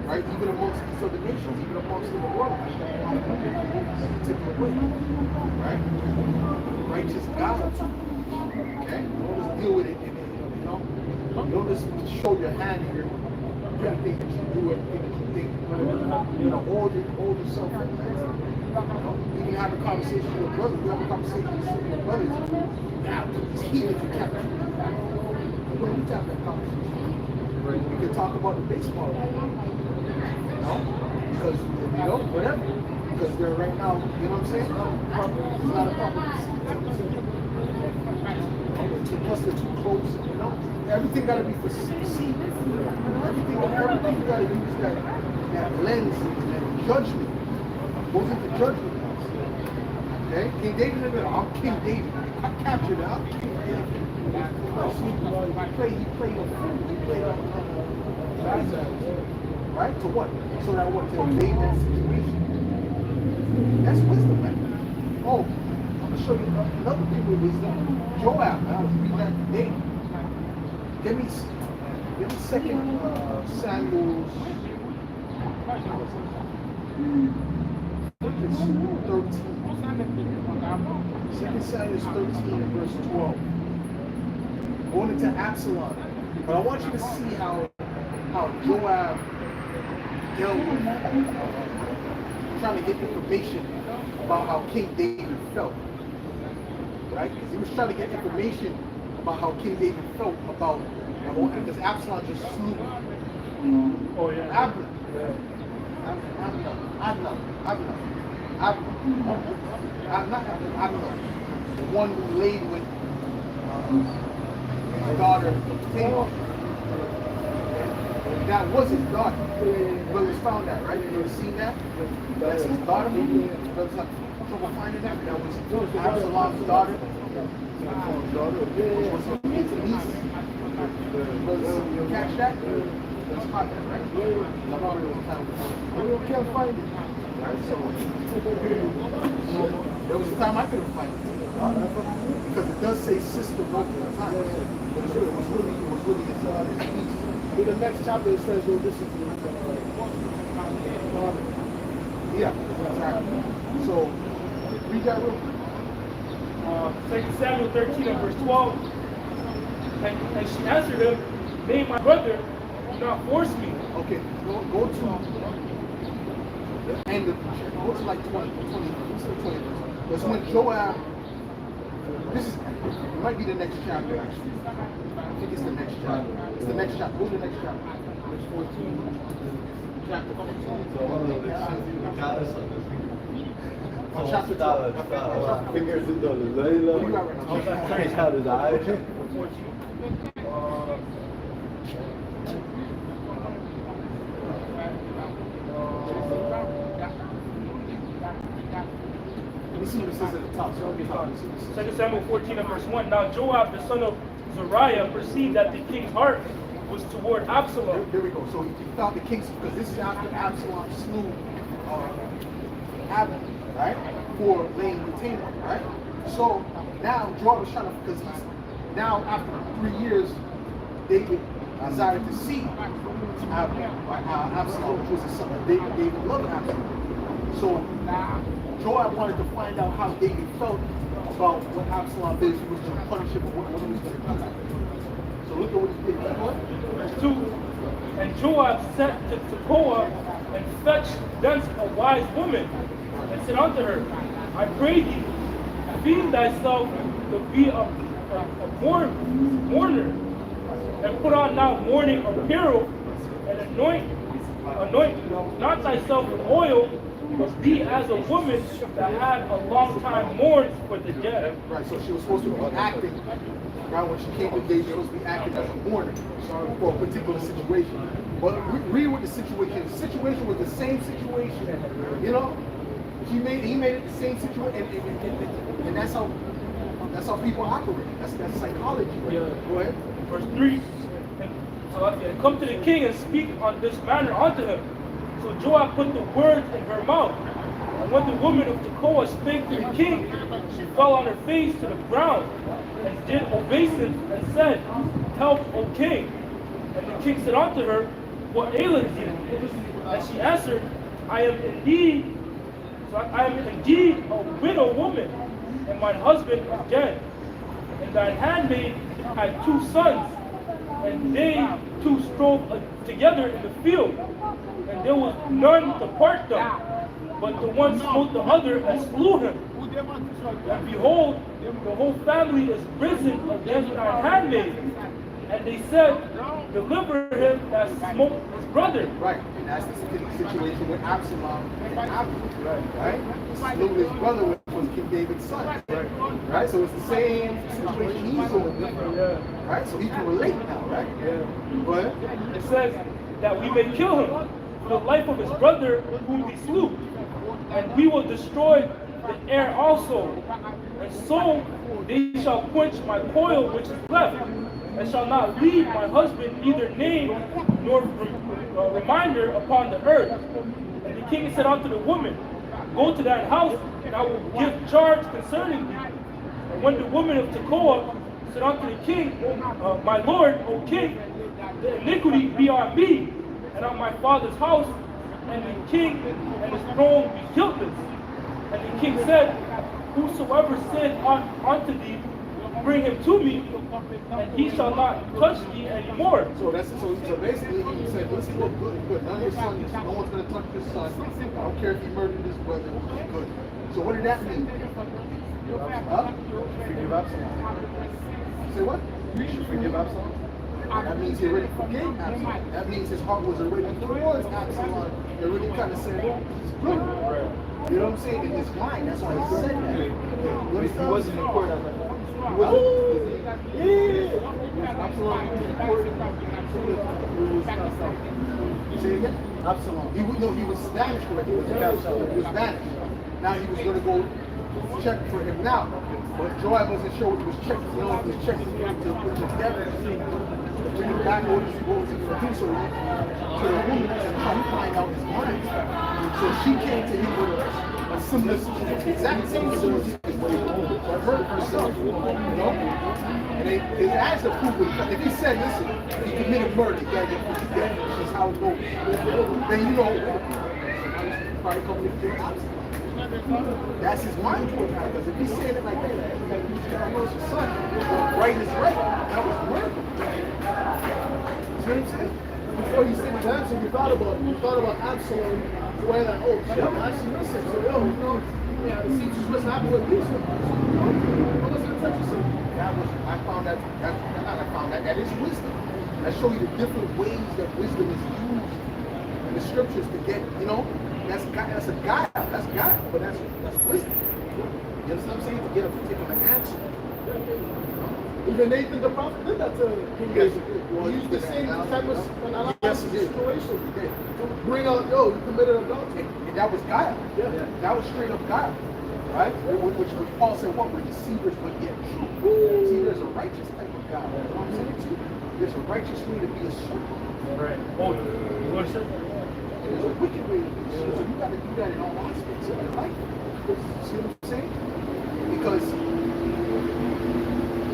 Right? Even amongst these other nations, even amongst the world. Right? Righteous God. Okay? Don't just deal with it, don't just show your hand here. Everything that you do, everything that you think. Hold yourself up, man. You can have a conversation with your brother, you have a conversation with your brothers. Now, it's healing to capture. You don't need to have that conversation. We can talk about the baseball. Because, whatever. Because they're right now, you know what I'm saying? It's not a problem. Plus they're too close, Everything gotta be perceived. Everything you gotta use that lens and judgment. Goes into judgment. Okay? King David in the middle. I'm King David. I captured it. I'm King David. He played a fool. He played a right? To what? So that what? To evade that situation. That's wisdom, man. Oh, I'm gonna show you another thing with wisdom. Joab, man. I was reading that today. Give me Give me second Samuel's. It's 13. Second Samuel's 13 and verse 12. Going into Absalom. But I want you to see how Joab dealt with trying to get information about how King David felt. Right? Because he was trying to get information about how King David felt about, because Absalom just slew Abner. Abner. The one who laid with his daughter Tamar. That was his daughter. Brothers found that, right? You ever seen that? That's his daughter. Brothers have trouble finding that. That was Absalom's daughter. Which was his niece. Brothers, you catch that? That's hot, right? We can't find it. Right? So, there was a time I couldn't find it. Because it does say sister multiple times. But it was really his niece. In the next chapter it says, oh, this is the yeah, exactly. So, read that real quick. 2 Samuel 13 and verse 12. And she answered him, nay, my brother, do not force me. Okay, go to the end of the chapter. Go to like 20 verse. That's when Joab, this is, it might be the next chapter actually. I think it's the next chapter. It's the next chapter. Go to the next chapter. Verse 14. Chapter 14. Chapter 12. Fingers in the Where you at right now? Let me see what it says at the top. 2 Samuel 14 and verse 1. Now Joab, the son of Zeruiah, perceived that the king's heart was toward Absalom. There we go. So he found the king's, because this is after Absalom slew Abner, right? For laying with Tamar, right? So now Joab was trying to, because he's now after 3 years, David desired to see Absalom, which was his son. David loved Absalom. So Joab wanted to find out how David felt about what Absalom did. He was going to punish him, or what he was going to do. So look at what he did. Verse 2. And Joab sent to Tekoa and fetched thence a wise woman, and said unto her, I pray thee, feed thyself to be a mourner, and put on now mourning apparel, and anoint not thyself with oil, but be as a woman that had a long time mourned for the dead. Right, so she was supposed to be acting, right, when she came to David, she was supposed to be acting as a mourner for a particular situation. But read what the situation, the situation was the same situation, you know? He made it the same situation, and that's how people operate. That's psychology. Right? Yeah. Go ahead. Verse 3. And come to the king and speak on this manner unto him. So Joab put the words in her mouth. And when the woman of Tekoa spake to the king, she fell on her face to the ground and did obeisance and said, Help, O king. And the king said unto her, What aileth thee? And she answered, I am indeed a widow woman, and my husband is dead. And thy handmaid had 2 sons, and they 2 strove together in the field, and there was none to part them. But the one smote the other and slew him. And behold, the whole family is risen against thy handmaid. And they said, Deliver him that smote his brother. Right, and that's the situation with Absalom and Abner, right? Slew his brother, which was King David's son, right? So it's the same situation he's going through, right? So he can relate now, right? But it says that we may kill him for the life of his brother whom he slew, and we will destroy the heir also, and so they shall quench my coil which is left, and shall not leave my husband either name nor reminder upon the earth. And the king said unto the woman, Go to that house, and I will give charge concerning thee. And when the woman of Tekoa said unto the king, My lord, O king, the iniquity be on me and on my father's house, and the king and his throne be guiltless. And the king said, whosoever sinned unto thee, bring him to me, and he shall not touch thee anymore. So basically he said, listen, look good. None of your sons, no one's gonna touch your son. I don't care if he murdered his brother, good. So what did that mean? Huh? Forgive Absalom. Say what? You should forgive Absalom. That means he already forgave Absalom. That means his heart was already towards Absalom. He already kind of said, oh, it's good. You know what I'm saying? In his mind, that's why he said that. But if he wasn't in court, I was like, he wasn't. Absalom was in court. Say again? Absalom. He was banished for it. He was banished. Now he was going to go check for him now. But Joab wasn't sure what he was checking. You know, if he was checking to put together and see, bring him back, what was he going to do? So he went to the woman and tried to find out his mind. So she came to him with a similar, exact same story, but her herself, you know? And they asked the proof. If he said, listen, he committed murder, he got to get put to death. This is how it goes. Then you know, probably coming to the opposite. That's his mind to it now, because if he's saying it like that, that was his son, right is right. That was murder. See what I'm saying? Before you said Absalom, you thought about Absalom the way that, oh, shit, I'm actually missing. So, yo, you know, yeah, it seems what's happening with you. So, I was going to touch you, so. I found that is wisdom. I show you the different ways that wisdom is used in the scriptures to get, you know, that's a guile, but that's wisdom. You understand what I'm saying? To get him to take him an answer. Even Nathan the prophet did that to King Yes. David. He used the same type of Yes, he did. situation. He did. To bring out, yo, you committed adultery. And that was guile. Yeah. That was straight up guile. Right? Which Paul said, what were deceivers but yet true. See, there's a righteous type of guile. You know what I'm saying to you? There's a righteous way to be a servant. Right. Oh, you want to say? There's a wicked way to be a servant. So you got to do that in all aspects of your life. See what I'm saying? Because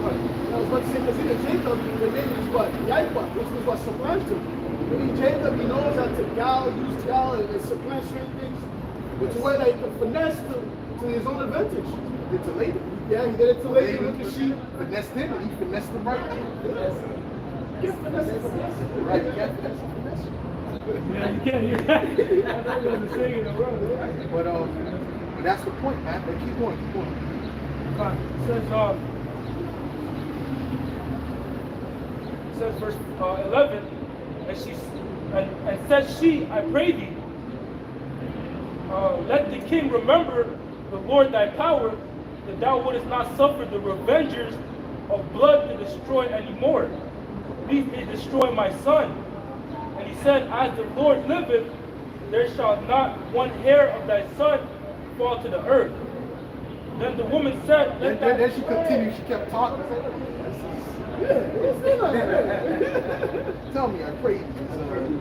I was about to say, because even Jacob, the name is what? Yaipa, which was what supplanted. Meaning Jacob, he knows how to use gal, and supplant certain things. Which is a way that he can finesse to his own advantage. he did to Laban. Yeah, he did it to Laban with the sheep. Finessed him, and he finessed him right. Yes, finesse is finesse. Right, you can't finesse him, finesse him. Yeah, you can't hear that. I thought you were saying it in a row. But that's the point, man. But keep going. It says verse 11, and says she, I pray thee, let the king remember the Lord thy power, that thou wouldest not suffer the revengers of blood to destroy any more. Lest they destroy my son. And he said, as the Lord liveth, there shall not one hair of thy son fall to the earth. Then the woman said, Then she continued, she kept talking. Tell me, I prayed.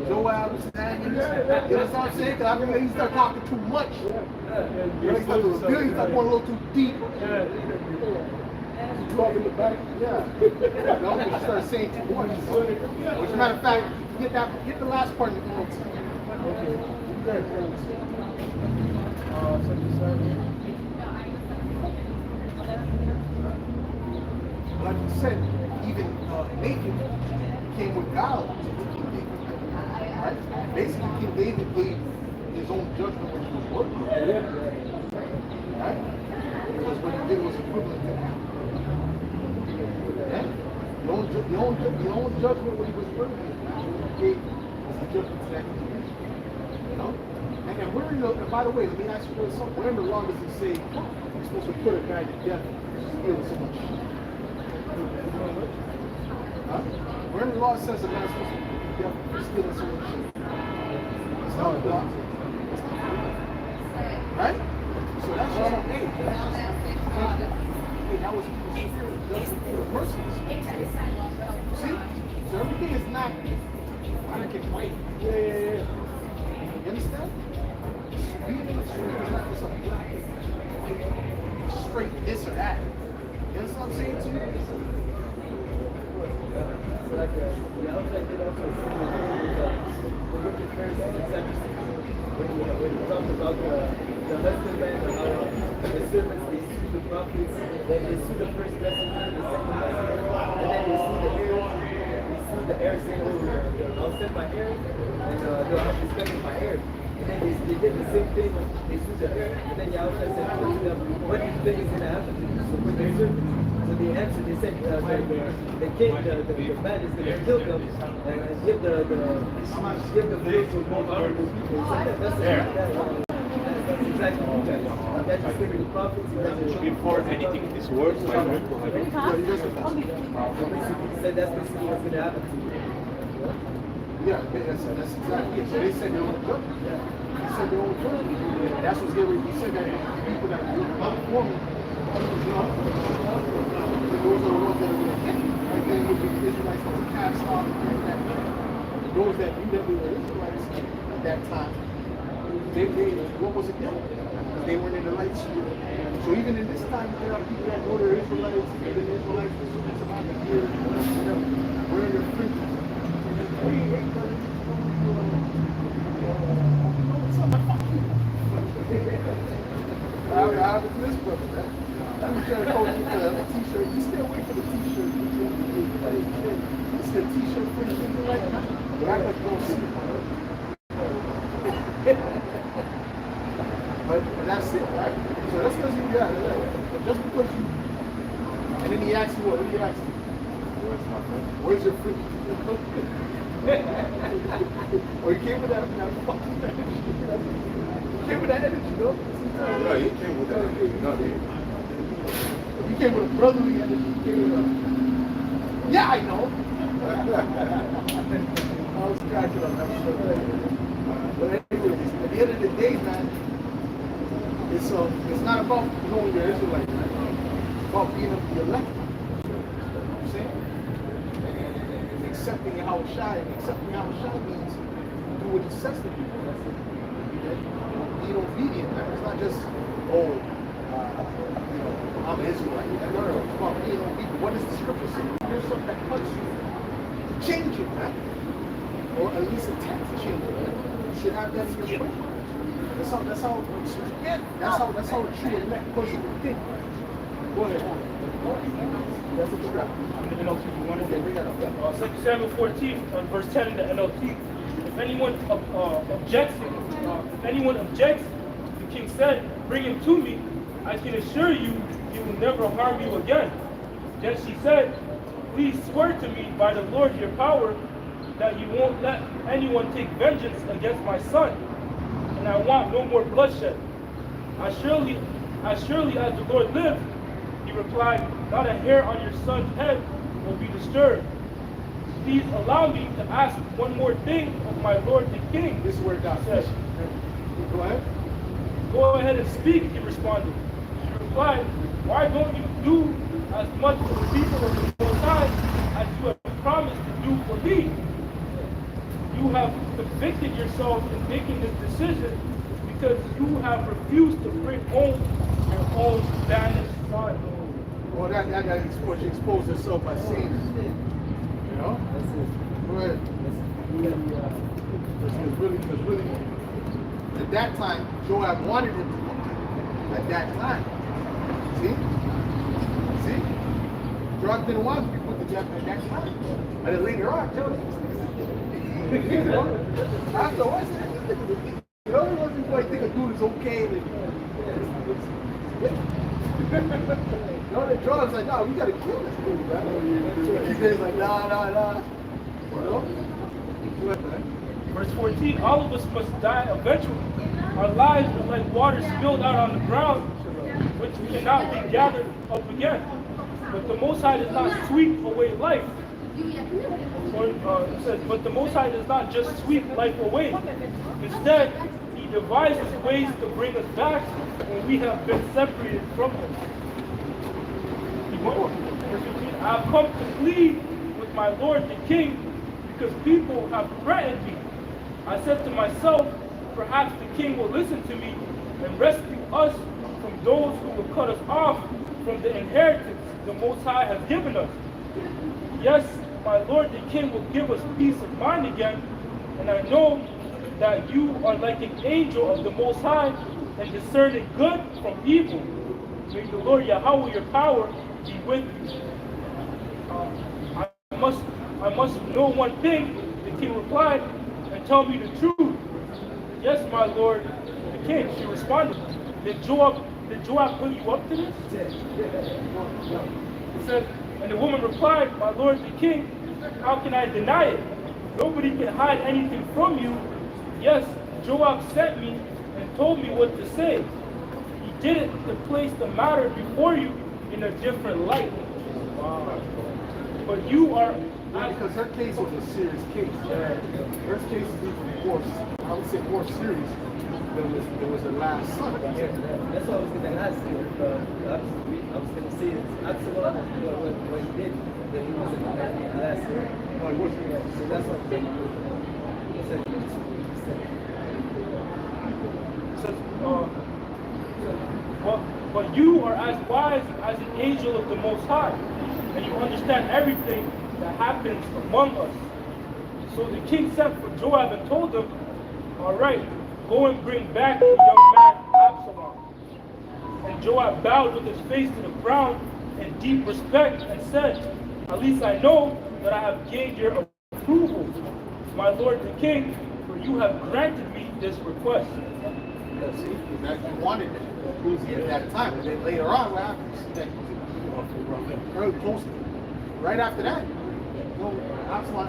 Joab was standing. You know what I'm saying? Because I remember he started talking too much. You know, he started going a little too deep. Drop in the back. Yeah. You know, he started saying too much. As a matter of fact, get the last part of the notes. Like you said, even Nathan came with guile to King David. Right? Basically, King David gave his own judgment when he was working. Right? Because what he did was equivalent to that. Yeah? The own judgment when he was working, he gave the judgment to that king. You know? And where in the, by the way, let me ask you something. Where in the law does it say you're supposed to put a guy to death for stealing so much? Huh? Where in the law says a man's supposed to be put to death for stealing so much shit? It's not a law. Right? So that's just a name. Hey, that was the persons. See? So everything is not black and white. Yeah. You understand? Reading the scripture is not just a black and white, straight this or that. You understand what I'm saying to you? like the outside did also a similar thing with the wicked Pharisees and Sadducees. When he talked about the husbandman and how the servants they sue the prophets, then they sue the first messenger, the second messenger, and then they sue the heirs. They sue the heirs saying, oh, I'll send my heirs, and they'll have to spend my heirs. And then they did the same thing, they sued the heirs, and then Yahweh said to them, what do you think is going to happen to you? So for their servants. So they answered, they said the king, the man is going to kill them and give the field to more honorable people. So that's exactly what that is. That's just giving the prophets. Before anything in this world, my word will have He said that's basically what's going to happen to you. Yeah, that's exactly it. So they said their own judgment. He said their own judgment. That's what's getting. He said that people that do for me, you know, those are the ones that are going to hit. Like then with the Israelites that were cast off and that. And those that knew that they were Israelites at that time, they what was it them? They weren't in the light sphere. So even in this time, there are people that know they're Israelites, and the Israelites are supposed to have a year, we're in their fringes. I was this brother, man. I'm trying to coach you for a t-shirt. You stay away from the t-shirt. It's the t-shirt for you like that. But I like don't see it. But that's it, right? So that's because you got it. Just because you. And then he asked you what? What did he ask you? Where's your fruit? Or he came with that fucking energy. He came with that energy, you know? No, he came with that energy. No, He came with a brotherly energy. He came with a... Yeah, I know. I was cracking up. But anyways, at the end of the day, man, it's not about knowing your Israelite, man. It's about being of the elect. You know what I'm saying? And accepting how it shine. Accepting how it shine means do what he says to do. Being obedient, man. It's not just, I'm an Israelite. No, it's about being obedient. What does the scripture say? There's something that cuts you. Change it, man. Or at least attempt to change it. You should have that in your brain. That's how a true elect person would think. Go ahead. That's a trap. In the NLT, you want to bring that up. 2 Samuel 14, verse 10 in the NLT. If anyone objects, the king said, bring him to me. I can assure you, he will never harm you again. Then she said, please swear to me by the Lord your power that you won't let anyone take vengeance against my son, and I want no more bloodshed. As surely as the Lord lives, he replied, not a hair on your son's head will be disturbed. Please allow me to ask one more thing of my lord the king. This is where God says. Go ahead. Go ahead and speak, he responded. She replied, why don't you do as much for the people of the Most High as you have promised to do for me? You have convicted yourself in making this decision because you have refused to bring home your own banished son. Well, that exposed herself by saying it. You know? That's it. Go ahead. Because really, at that time, Joab wanted him to go. At that time. See? Joab didn't want to be put to death at that time. And then later on, tell him. Afterwards, you know, it wasn't like think a dude is okay. No, the Joab's like, no, we gotta kill this dude, man. He's like, nah. You know? Verse 14, all of us must die eventually. Our lives are like water spilled out on the ground, which cannot be gathered up again. But the Most High does not sweep away life. It says, but the Most High does not just sweep life away. Instead, he devises ways to bring us back when we have been separated from him. Verse 15, I have come to plead with my Lord the King because people have threatened me. I said to myself, perhaps the king will listen to me and rescue us from those who will cut us off from the inheritance the Most High has given us. Yes, my Lord the King will give us peace of mind again, and I know that you are like an angel of the Most High and discerning good from evil. May the Lord Yahweh, your power, be with you. I must know one thing, the king replied, and tell me the truth. Yes, my lord, the king, she responded. Did Joab put you up to this? He said, and the woman replied, my lord, the king, how can I deny it? Nobody can hide anything from you. Yes, Joab sent me and told me what to say. He did it to place the matter before you in a different light. Wow. But you are... Because her case was a serious case. Her case is even more, I would say, more serious than was the last son. Yeah, that's what I was going to ask you. I was going to say it's Absalom, what he did, that he wasn't the last son. No, he wasn't. Yeah, so that's what he said. But you are as wise as an angel of the Most High, and you understand everything that happens among us. So the king sent for Joab and told him, all right, go and bring back the young man Absalom. And Joab bowed with his face to the ground in deep respect and said, at least I know that I have gained your approval, my lord the king, for you have granted me this request. See, that you wanted it. It was at that time. And then later on, what happens? That very close. Right after that, Absalom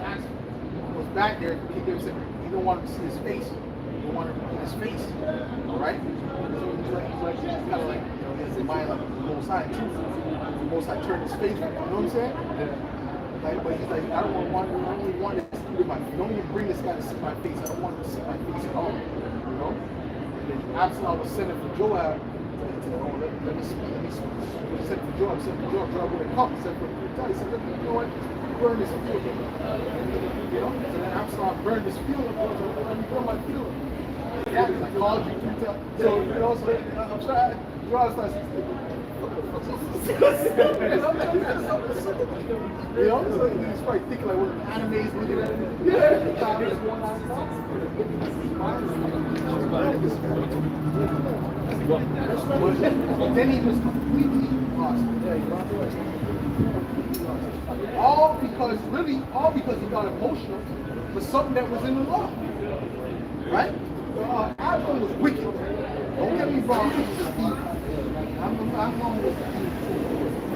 was back there. He said he don't want him to see his face. He don't want him to see his face. All right. So he's kind of like, he has a mind like the Most High. The Most High turned his face. You know what I'm saying? Like, but he's like, I don't want to see my face. Don't even bring this guy to see my face. I don't want him to see my face at all. You know. Absalom was sending for Joab. Let me speak. He said for Joab, Joab would have come. He said, he said, you know what? Burn this field. You know? So then Absalom burned this field. Let me burn my field. Yeah, I called you to tell. So, you know, so I'm trying. Joab starts you know, so he's probably thinking like what animes looking at. But then he was completely lost. All because he got emotional for something that was in the law. Right? Absalom was wicked. Don't get me wrong, he was evil. I'm wrong with evil.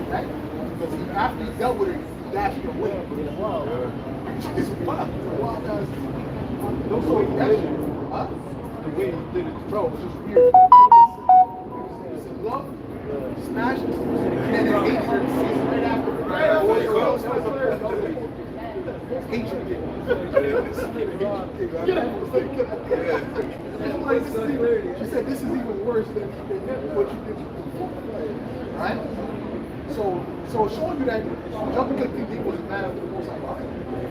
Right? Because after he dealt with it, he dashed it away. Wow. It's wild. Wild guys. Don't show him that shit. Huh? The way he did it, bro, was just weird. He said love, smash, and then hatred right after. Right after. Hatred. Get out. She said this is even worse than what you did before. Right? So showing you that jumping good thinking was a man of the Most High.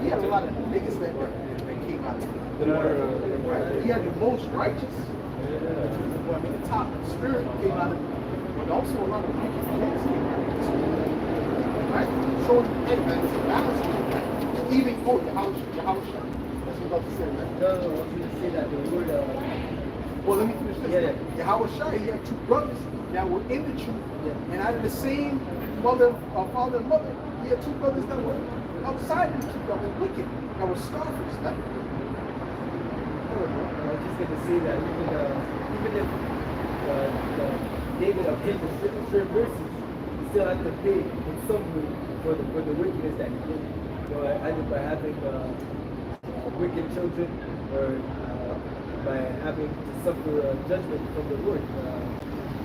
He had a lot of niggas that came out of it. Right? He had the most righteous. I mean, the top spirit came out of it. But also a lot of wicked things came out of it. Right? Showing you that it's a balance. Even Yahweh. That's what I'm about to say, right? No, I was going to say that the word. Well, let me finish this. Yahweh, he had two brothers that were in the truth. And out of the same father and mother, he had two brothers that were outside the truth, that were wicked, that were scoffers. Right? I was just going to say that even if David obtained the certain mercies, he still had to pay in some way for the wickedness that he did. Either by having wicked children or by having to suffer judgment from the Lord.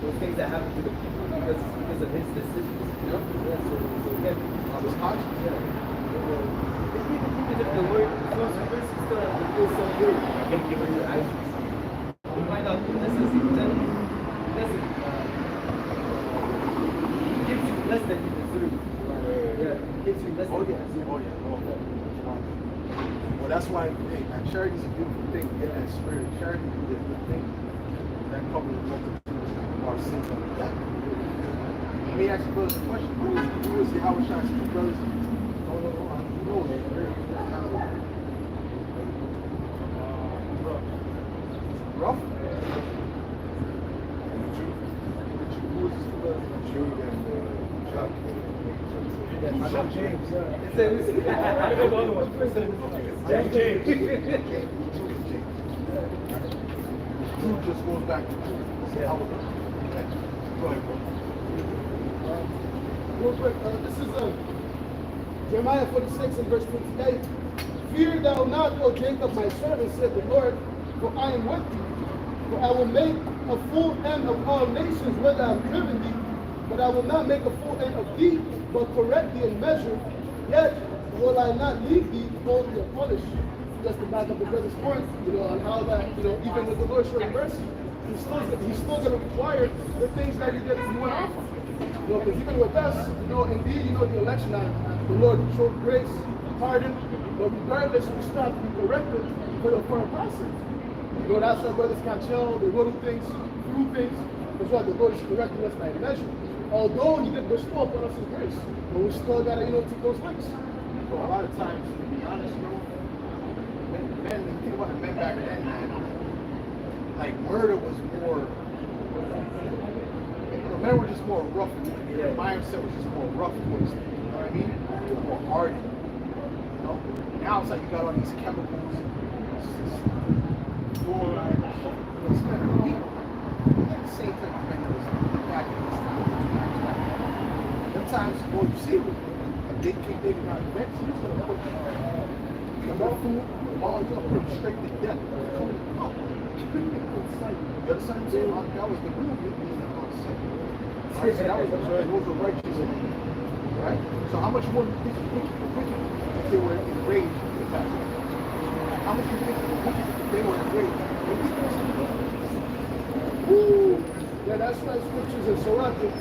Those things that happen to the people because of his decisions. Yeah, so again, on his conscience. Even if the Lord shows you mercy, you still have to feel some way for your actions. You find out this is he gives you less than you deserve. Yeah, he gives you less than you deserve. Well, that's why, hey, man, charity is a beautiful thing. Get that spirit. Charity is a good thing. That covers the multitude of our sins on the back. Let me ask you brothers a question. Who is Yahweh Shai's two brothers? You know was very rough. Jude and Jacques. I know James. It said, I know the other one. James. Jude just goes back to Jude. Go ahead, bro. Real quick, this is Jeremiah 46 and verse 28. Fear thou not, O Jacob, my servant, said the Lord, for I am with thee. For I will make a full end of all nations, whether I have driven thee, but I will not make a full end of thee, but correct thee in measure. Yet will I not leave thee wholly unpunished. Just to back up the brother's point, on how that, even with the Lord showing mercy, he's still going to require the things that he did he went off on. Because even with us, indeed, the election act, the Lord showed grace, pardon, but regardless, we still have to be corrected for a process. That's why brothers can't chill, they go to things, through things. That's why the Lord is correcting us by measure. Although he did bestow upon us his grace, but we still gotta, take those things. So a lot of times, to be honest, bro, men, when you think about the men back then, man, like murder was more, men were just more rough. Their mindset was just more rough towards them, you know what I mean? They were more hardened, Now it's like you got all these chemicals. It's kind of weak. Like the same type of men that was back in this time. Sometimes, you see them. They did not vex you, so they would come off food, ball you up, put them straight to death. You understand what I'm saying? That was the move. Those were righteous men, right? So how much more do you think if they were enraged in the past? How much do you think if they were enraged? Woo! Yeah, that's why scriptures in Sirach, it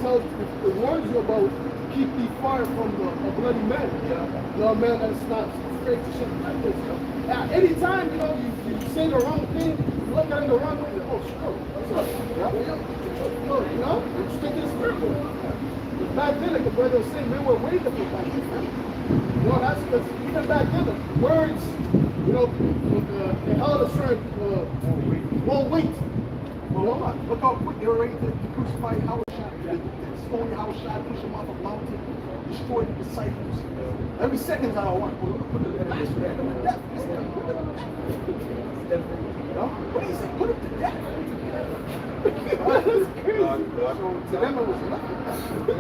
warns you about keep thee far from a bloody man. A man that's not afraid to shit like this. Anytime, you say the wrong thing, you look at him the wrong way, oh, screw. You're thinking spiritual. Back then, like the brother was saying, men were way different back then. That's because even back then, the words, they held a certain won't wait. Look how quick they were ready to crucify Hawashai, to stone Hawashai, push him off a mountain, destroy the disciples. Every second I want to put the master to death. What do you say? Put him to death. That's crazy. To them it was nothing.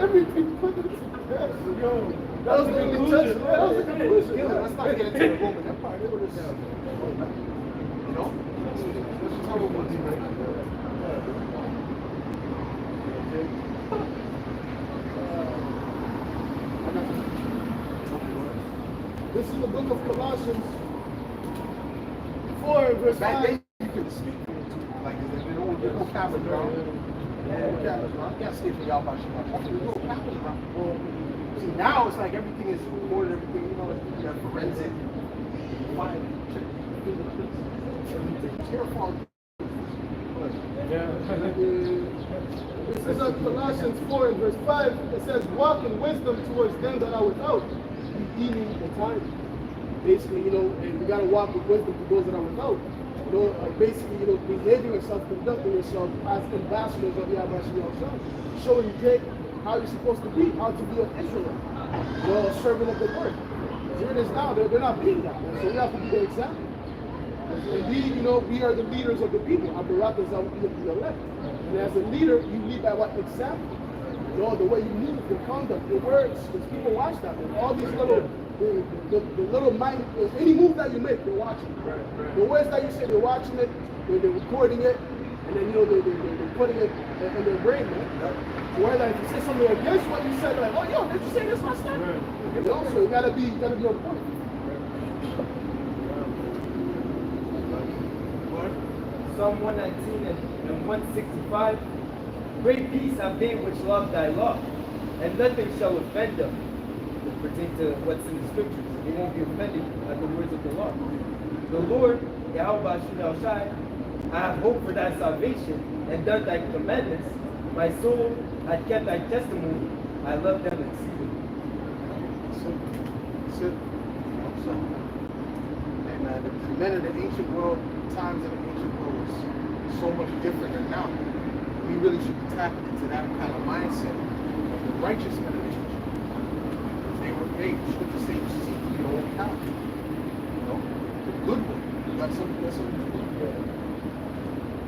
Everything put him to death. That was the conclusion. That was the conclusion. Let's not get into the Roman Empire. They were just, this is how it was, right? This is the book of Colossians 4, verse 5. Back then, you could speak like there's no cameras around. I can't speak for y'all about shit. There's no cameras around. See, now it's like everything is recorded, everything, you have forensic. It's careful. This is Colossians 4 and verse 5. It says, walk in wisdom towards them that are without, redeeming the time. Basically, and you got to walk with wisdom to those that are without. Basically, behaving yourself, conducting yourself as ambassadors of Yahweh yourself, showing Jake how you're supposed to be, how to be an Israelite, a servant of the Lord. Here it is now, they're not being that, so we have to be the example. Indeed, we are the leaders of the people. Abarakas are the elect. And as a leader, you lead by what example? The way you move, your conduct, your words, because people watch that. And all these little, the little mind, any move that you make, they're watching. The words that you say, they're watching it, they're recording it, and then they're putting it in their brain, man. Where like if you say something against what you said, they're like, oh, did you say this last time? So you gotta be on point. Psalm 119 and 165. Great peace have they which love thy law, and nothing shall offend them. It pertains to what's in the scriptures. They won't be offended at the words of the law. The Lord, Yahweh Shel Shai, I have hope for thy salvation, and done thy commandments. My soul hath kept thy testimony. I love them exceedingly. son. And the men of the ancient world, times of the ancient world was so much different than now. We really should be tapping into that kind of mindset of the righteous men of the ancient world. They were made, scripture say, seek your own power. You know, the good one. That's something good.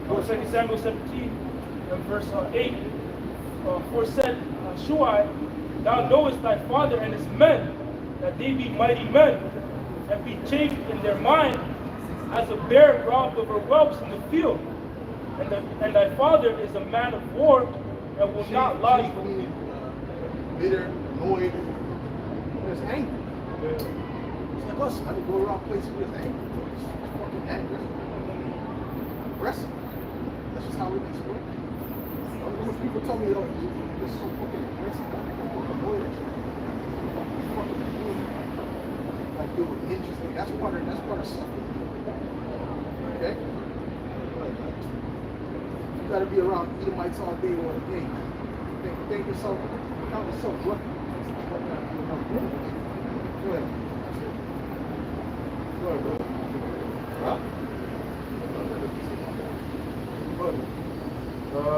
Well, 2 Samuel 17, and verse 8, for said Shuai, thou knowest thy father and his men, that they be mighty men, and be chafed in their mind, as a bear robbed of her whelps in the field. And thy father is a man of war, and will not lie. Bitter, annoyed, there's anger. It's like us, I go around places with anger. It's fucking anger. Aggressive. That's just how it is. When people tell me, oh, you're so fucking aggressive, I'm fucking annoyed at you. Fucking annoyed. Like they were interesting. That's part of suffering. Okay? You gotta be around Edomites all day or a day. Think yourself, count yourself lucky. Go ahead. Go ahead, bro. Huh?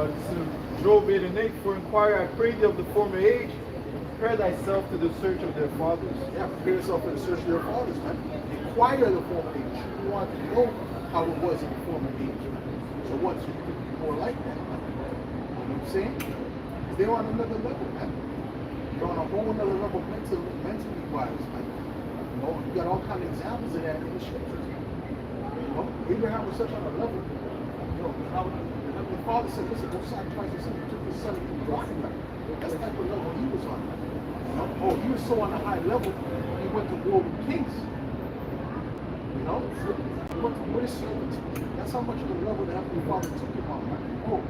This is Job 8 and 8. For inquire, I pray thee of the former age, prepare thyself to the search of their fathers. Yeah, prepare yourself for the search of your fathers, man. Inquire the former age. You want to know how it was in the former age. So what? So you can be more like that, man. You know what I'm saying? Because they're on another level, man. They're on a whole another level mentally wise, man. You know, you got all kinds of examples of that in the scriptures. You know, Abraham was such on a level. You know, how the father said, listen, don't sacrifice your son. He took his son and he brought him back. That's the type of level he was on. You know? Oh, he was so on a high level, he went to war with kings. You know? He went to war with servants. That's how much of the level the Heavenly Father took him on, man. Oh,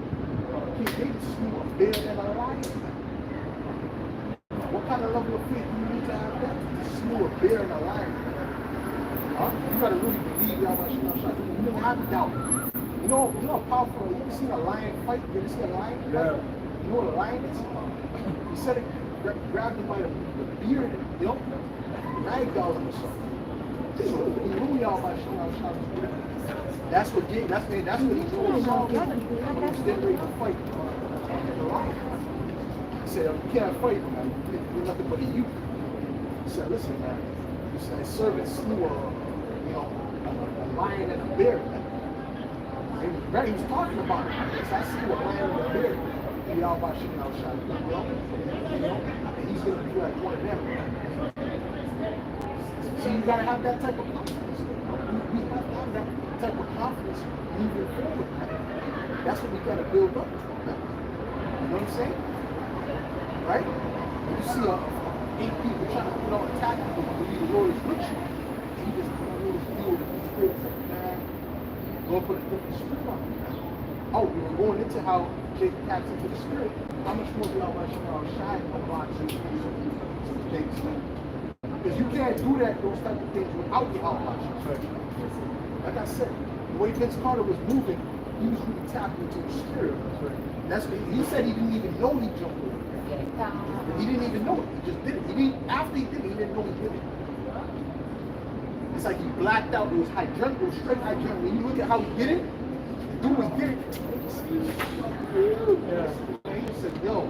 King David slew a bear and a lion, man. What kind of level of faith do you need to have that? To slew a bear and a lion, man. Huh? You gotta really believe Yahweh Shalom Shah. You don't have doubt. You know how powerful, you ever seen a lion fight? You ever seen a lion fight? Yeah. You know what a lion is? He said it, grabbed him by the beard, you know, ragdolled him or something. That's what he told Saul when he was getting ready to fight the lion. He said, you can't fight, man. You're nothing but a youth. He said, listen, man. He said, his servant slew a lion and a bear, man. He was talking about it. He said, I see a lion and a bear. And he's going to be like one of them. So you got to have that type of confidence. We have to have that type of confidence moving forward. That's what we got to build up. You know what I'm saying? Right? When you see 8 people trying to attack you, but believe the Lord is with you. And you just come over the field and the spirit is like, man, Lord put a different spirit on you. Oh, we were going into how Jacob taps into the spirit. How much more do y'all want to shy about these things? Because you can't do those type of things without the Allah. Like I said, the way Vince Carter was moving, he was really tapping into the spirit. That's what he said. He didn't even know he jumped over. He didn't even know it. He just did it. After he did it, he didn't know he did it. It's like he blacked out. It was hydrant. It was straight hydrant. When you look at how he did it, the dude was did it. He said, yo,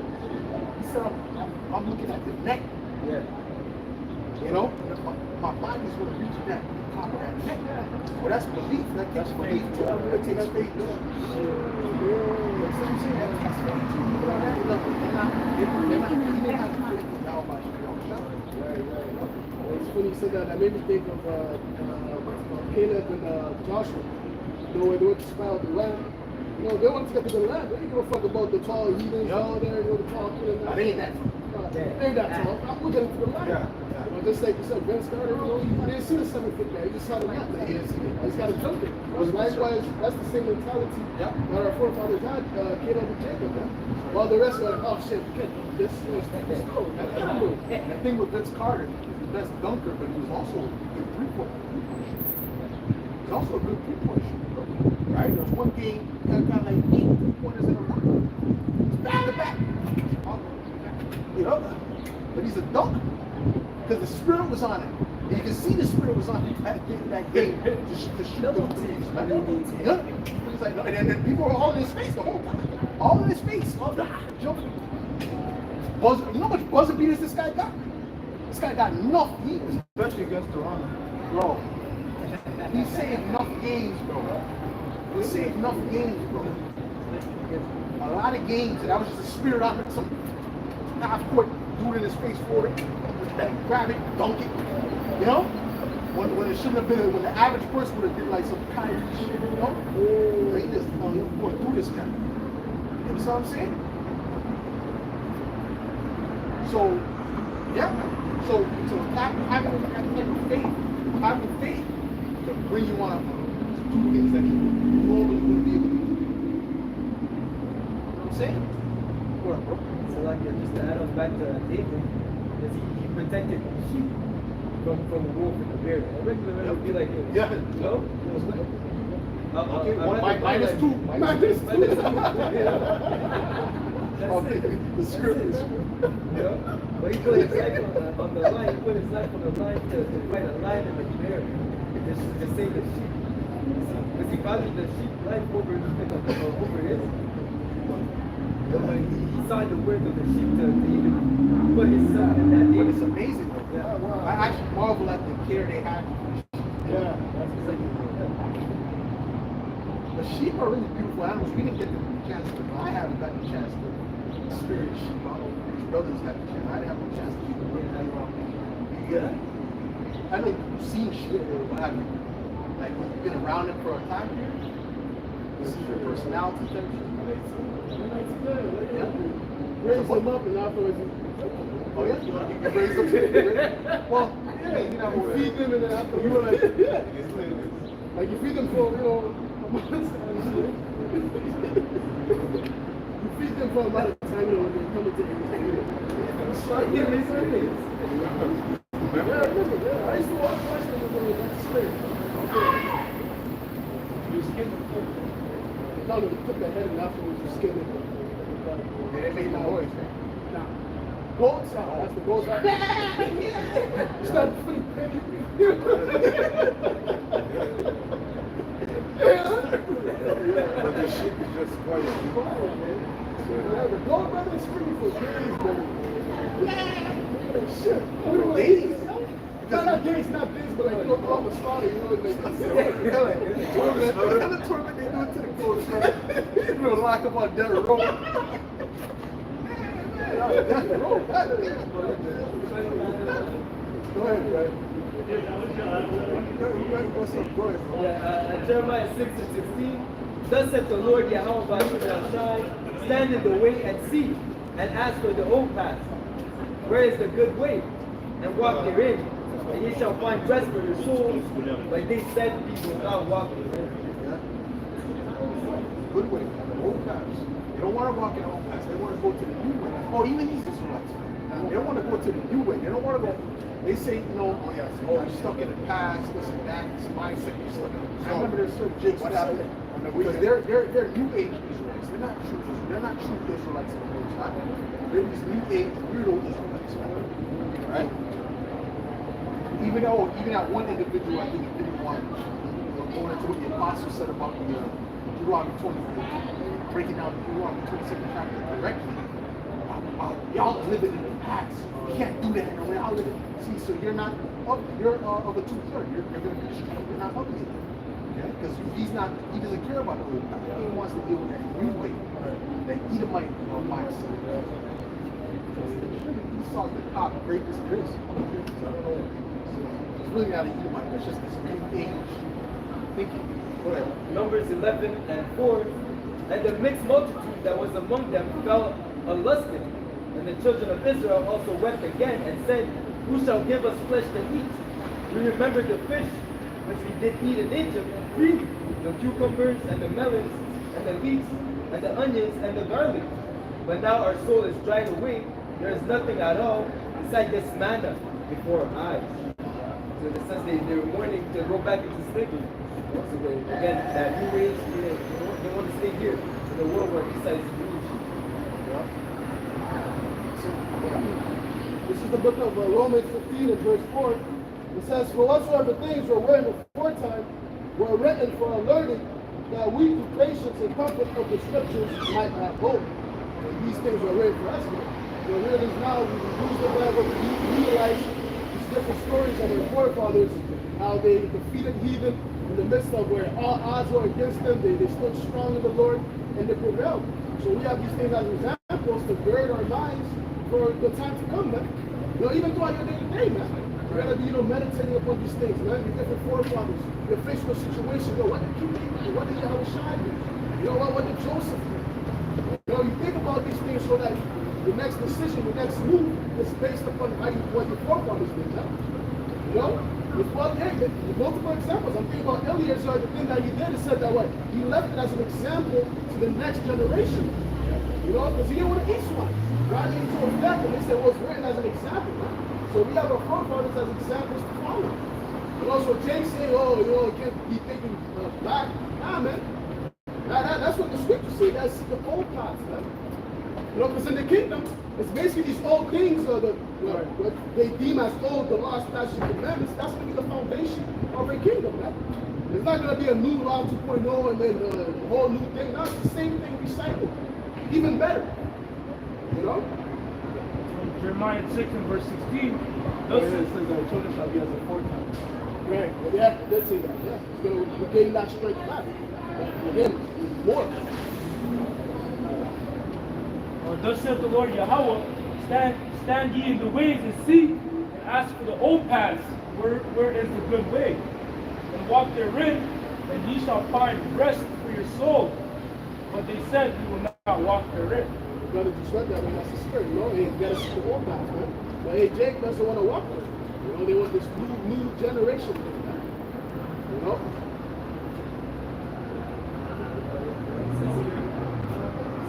he said, I'm looking at the neck. Yeah. You know, my body's going to reach that top of that neck. Well, that's belief. That takes belief too. It takes faith too. You know what I'm saying? That takes faith too. You know that level. He didn't have to faith with now about It's funny you said that. That made me think of Caleb and Joshua. You know, when they went to spy out the land. You know, they wanted to get to the land. They didn't give a fuck about the tall heathens down there. You know, the tall heathens. I ain't that. They ain't that tall. I'm looking into the land. Yeah. You know, just like you said, Vince Carter, you know, he didn't see the 7-foot man. He just saw the map. He didn't see it. He's got to jump it. Likewise, that's the same mentality that our forefathers had, Caleb and Jacob. While the rest were like, oh shit, we can't do this. The thing with Vince Carter, he's the best dunker, but he was also a good three-point shooter. He's also a good three-point shooter. Right? There was one game, he got like 8 3-pointers in a row. It's back to back. You know? But he's a dunker. Because the spirit was on him. And you can see the spirit was on that game to shoot those teams. He's like, and then people were all in his face the whole time. All in his face. All the jumping. Buzzer, you know how much buzzer beaters this guy got? This guy got enough heat. Especially against Toronto. Bro, he saved enough games, bro. He saved enough games, bro. A lot of games, and that was just a spirit out of some half-court dude in his face for it. Grab it, dunk it, you know? When it shouldn't have been, when the average person would have did like some kind of shit, you know? He just, going through this guy. You know what I'm saying? So, yeah. So having faith to bring you on to do things that you normally wouldn't be able to do. You know what I'm saying? What up, bro? So like just to add on back to David, is he protected sheep from the wolf and the bear. A regular man would be like, Yeah. no? Okay, minus two. Minus two. Okay, the script is. You know? But he put his life on the line. He put his life on the line to fight a lion and a bear. To save the sheep. Because he valued the sheep life over his. He signed the word of the sheep to even put his son in that But day. it's amazing though. Yeah. I actually marvel at the care they have. Yeah. The sheep are really beautiful animals. We didn't get the chance to. I haven't gotten the chance to experience sheep. I don't know if his brothers had the chance. I didn't have the chance to even bring that around me. Yeah. I know you've seen sheep or what have you. Like when you've been around them for a time period. This is your personality type shit. Yeah. Raise them up and afterwards Oh yeah? You raise them to well, yeah, you know, you feed them and then after you were like you feed them for, a month and you feed them for a lot of time, when they come into the Give me some things. I used to watch them when they went to sleep. You skin them first. No, you put the head and afterwards you skin it. Yeah, they made noise. Nah. Gold sound, that's the gold sound. It's not funny. But the sheep is just quiet. Yeah, the gold brother is free for days, brother. Shit. Days? Not days, not days, but like, all the slaughter, like, Another tournament they do it to the gold, bro. You lock up on Derrick Road. Derrick Road, Go ahead, Brad. What's up, go ahead, bro? Yeah, Jeremiah 6:16. Thus saith the Lord Yahweh Shai, stand in the way and see, and ask for the old path. Where is the good way? And walk therein, and ye shall find rest for your souls. But they said, we will not walk therein. Good way, the old paths. They don't want to walk in the old paths. They want to go to the new way. Oh, even these Israelites. They don't want to go to the new way. They don't want to go. They say, you're stuck in the past, this and that, this mindset, you're stuck in the past. I remember there's certain jigs what happened. Because they're new age Israelites. They're not true Israelites in the most time. They're these new age weirdo Israelites. Right? Even that one individual, I think he didn't want going into what the apostle said about the Deuteronomy 20, breaking down the Deuteronomy 22nd chapter correctly. Y'all are living in the past. You can't do that no way. I'll live it. See, so you're not up, you're of a 2/3. You're going to be straight. You're not ugly. Okay? Because he doesn't care about the old path. He wants to deal with that new way. That Edomite mindset. He saw the cop break his wrist. It's really not an Edomite. It's just this new age thinking. Whatever. Numbers 11:4. And the mixed multitude that was among them fell unlusted. And the children of Israel also wept again and said, who shall give us flesh to eat? We remember the fish which we did eat in Egypt freely, the cucumbers and the melons and the leeks and the onions and the garlic. But now our soul is dried away. There is nothing at all beside this manna before our eyes. So in the sense they were mourning to go back into slavery. So again, that new age, they want to stay here in the world where besides Jews. This is the book of Romans 15 and verse 4. It says, for whatsoever things were written aforetime were written for our learning, that we through patience and comfort of the scriptures might have hope. And these things were written for us. The real is now we use the Bible to utilize these different stories of our forefathers, how they defeated heathen in the midst of where all odds were against them. They stood strong in the Lord and they prevailed. So we have these things as examples to gird our minds for the time to come, man. You know, even throughout your day-to-day, man. You gotta be, meditating upon these things, man. Your different forefathers, you're faced with situations. What did King David? What did Yahushua do? What did Joseph do? You think about these things so that the next decision, the next move is based upon what your forefathers did, man. With multiple examples. I'm thinking about Eliezer, the thing that he did is said that what? He left it as an example to the next generation. Because he didn't want to eat swine. God gave to his death, and they said, well, it's written as an example, man. So we have our forefathers as examples to follow. So Jake saying, you can't be thinking back. Nah, man. That's what the scriptures say. That's the old paths, man. Because in the kingdom, it's basically these old things, what they deem as old, the law, statutes, and commandments. That's going to be the foundation of a kingdom, man. It's not going to be a new law 2.0 and then a whole new thing. No, it's the same thing recycled. Even better. Jeremiah 6 and verse 16. Thus it says that children shall be as a foretime. Right. Well, yeah, let's say that. Yeah. It's going to gain that strength back. Again, more. Thus saith the Lord Yahweh, stand ye in the ways and see, and ask for the old paths, where is the good way, and walk therein, and ye shall find rest for your soul. But they said, we will not walk therein. You gotta disrupt that, and that's the spirit, Hey, you gotta see the old paths, man. But hey, Jake doesn't want to walk there. They want this new generation thing, man.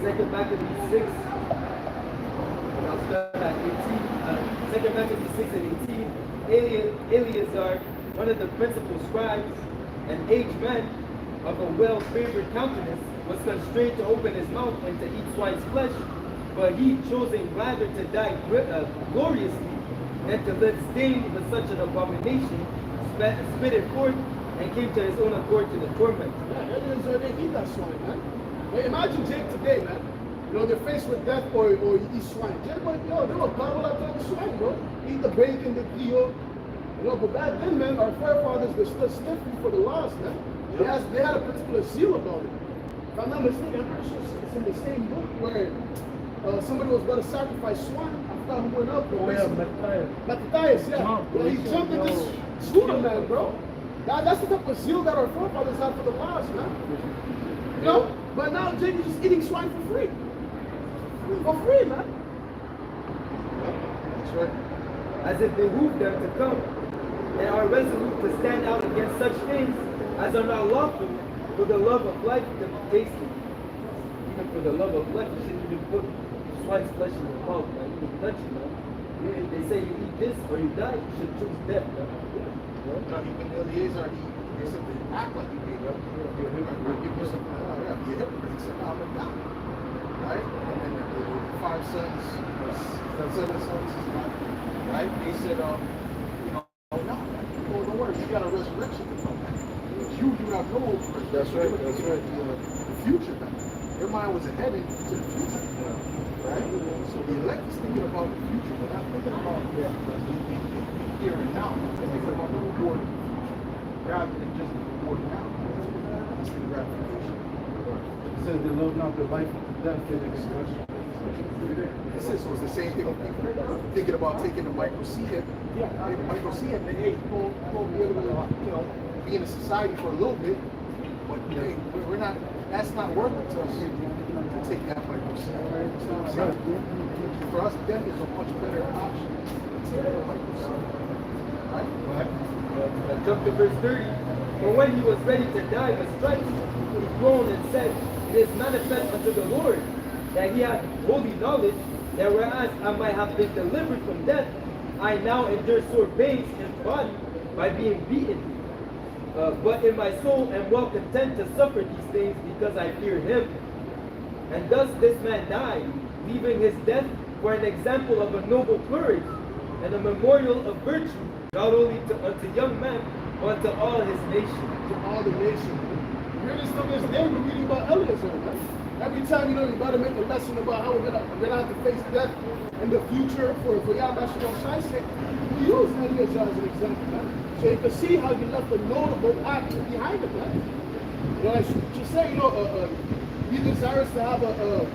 Second Maccabees 6, I'll start at 18. Second Maccabees 6 and 18. Eleazar, one of the principal scribes, an aged man of a well-favored countenance, was constrained to open his mouth and to eat swine's flesh, but he choosing rather to die gloriously than to live stained with such an abomination, spit it forth and came to his own accord to the torment. Yeah, they eat that swine, man. Hey, imagine Jake today, man. They're faced with death or you eat swine. Jake, they will gobble up the swine, bro. Eat the bacon, the deal. But back then, man, our forefathers, they stood stiffly for the laws, man. They had a particular zeal about it. If I'm not mistaken, I'm pretty sure it's in the same book where somebody was going to sacrifice swine. I forgot who went up. Matthias, yeah. He jumped in this slaughter, man, bro. That's the type of zeal that our forefathers had for the laws, man. But now Jake is just eating swine for free. For free, man. That's right. As it behooved them to come, and are resolute to stand out against such things as are not lawful, for the love of life to be tasted. Even for the love of life, you shouldn't even put swine's flesh in your mouth, man. You touch it, man. They say you eat this or you die, you should choose death, man. Not even Eliezer, he said to act like you gave up. You're a hypocrite. He said, I'm a God. Right? And then the 5 sons, 7 sons, right? They said, no, don't worry, you got a resurrection to come. You do not know resurrection. That's right. The future, man. Their mind was headed to the future. Right? So the elect is thinking about the future, but not thinking about here and now. They're thinking about the reward rather than just the reward now. It's the gratification. It says they love not the life of the death, they expression. So it's the same thing with people thinking about taking the micro C hit. Yeah, the micro C hit, then hey, we'll be able to, be in a society for a little bit, but hey, we're not. That's not worth it to us to take that micro C. For us, death is a much better option than taking the micro C. Right? Go ahead. Jump to verse 30. For when he was ready to die with stripes, he groaned and said, it is manifest unto the Lord that he hath holy knowledge, that whereas I might have been delivered from death, I now endure sore pains in the body by being beaten. But in my soul am well content to suffer these things because I fear him. And thus this man died, leaving his death for an example of a noble courage and a memorial of virtue not only unto young men, but to all his nation. To all the nations. Greatest of this day, we're reading about Eliezer, right? Every time, you got to make a lesson about how we're gonna have to face death in the future for Yamashiro Shaisei. We use Eliezer as an example, right? So you can see how he left a notable act behind him, right? I should say, be desirous to have a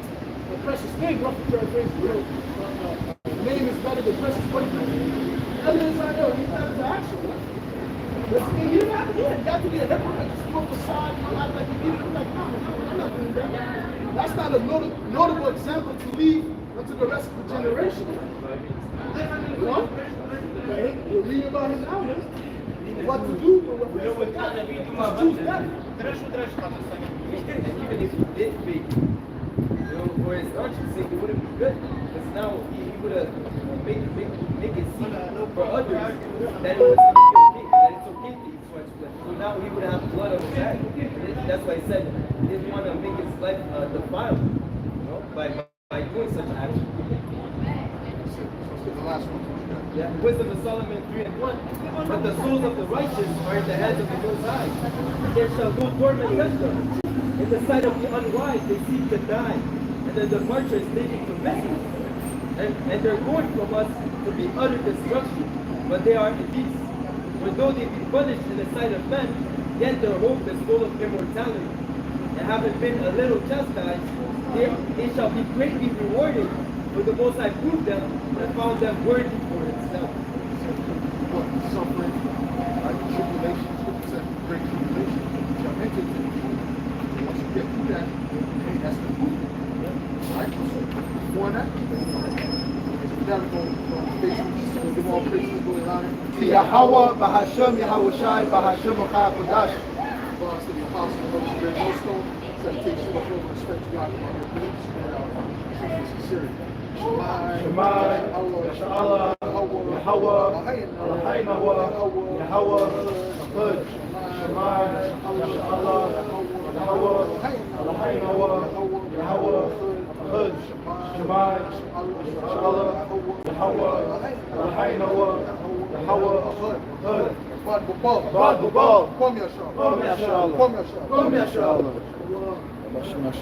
precious name, roughly paraphrasing, name is better than precious money. Eliezer, he got into action, right? You don't have to do it. You have to be a hypocrite. Just go facade, act like you need it. Like, no, I'm not doing that. That's not a notable example to leave unto the rest of the generation. We're reading about him now, what to do, what to do. Choose that. Even if he did fake, for his conscience sake, it wouldn't be good. Because now he would have make it seem for others that it was okay, that it's okay to eat swine blood. So now he would have blood on his hands. That's why he said he didn't want to make his life defiled, by doing such action. The last one. Yeah, Wisdom of Solomon 3:1. But the souls of the righteous are in the hands of the Most High. There shall no torment touch them. In the sight of the unwise, they seek to die, and the departure is taken from message. And they're going from us to be utter destruction, but they are in peace. For though they be punished in the sight of men, yet their hope is full of immortality. And having been a little chastised, they shall be greatly rewarded. For the Most High proved them and found them worthy for itself. What? Suffering, right? Tribulation, scripture says great tribulation. You shall enter into it. Once you get through that, that's the proof. Right? So before that, we never go Facebook, we'll give all praises, go around it. Yahweh, Bahashem, Yahweh Shai, Bahashem, Kodash. Bonds to the apostle, the Holy Spirit, no stone. Salutation, love, love, respect to God, among your beliefs, and sincerity. Shemai, Yashala, Yahweh, Eloheinu, Yahweh, Hud. Shemai, Yashala, Yahweh, Eloheinu, Yahweh, Hud. Shemai, Yashala, Yahweh, Eloheinu, Yahweh, Hud. Bad Bubal. Bad Bubal. Kom Yashala. Kom Yashala. Kom Yashala. Kom Yashala.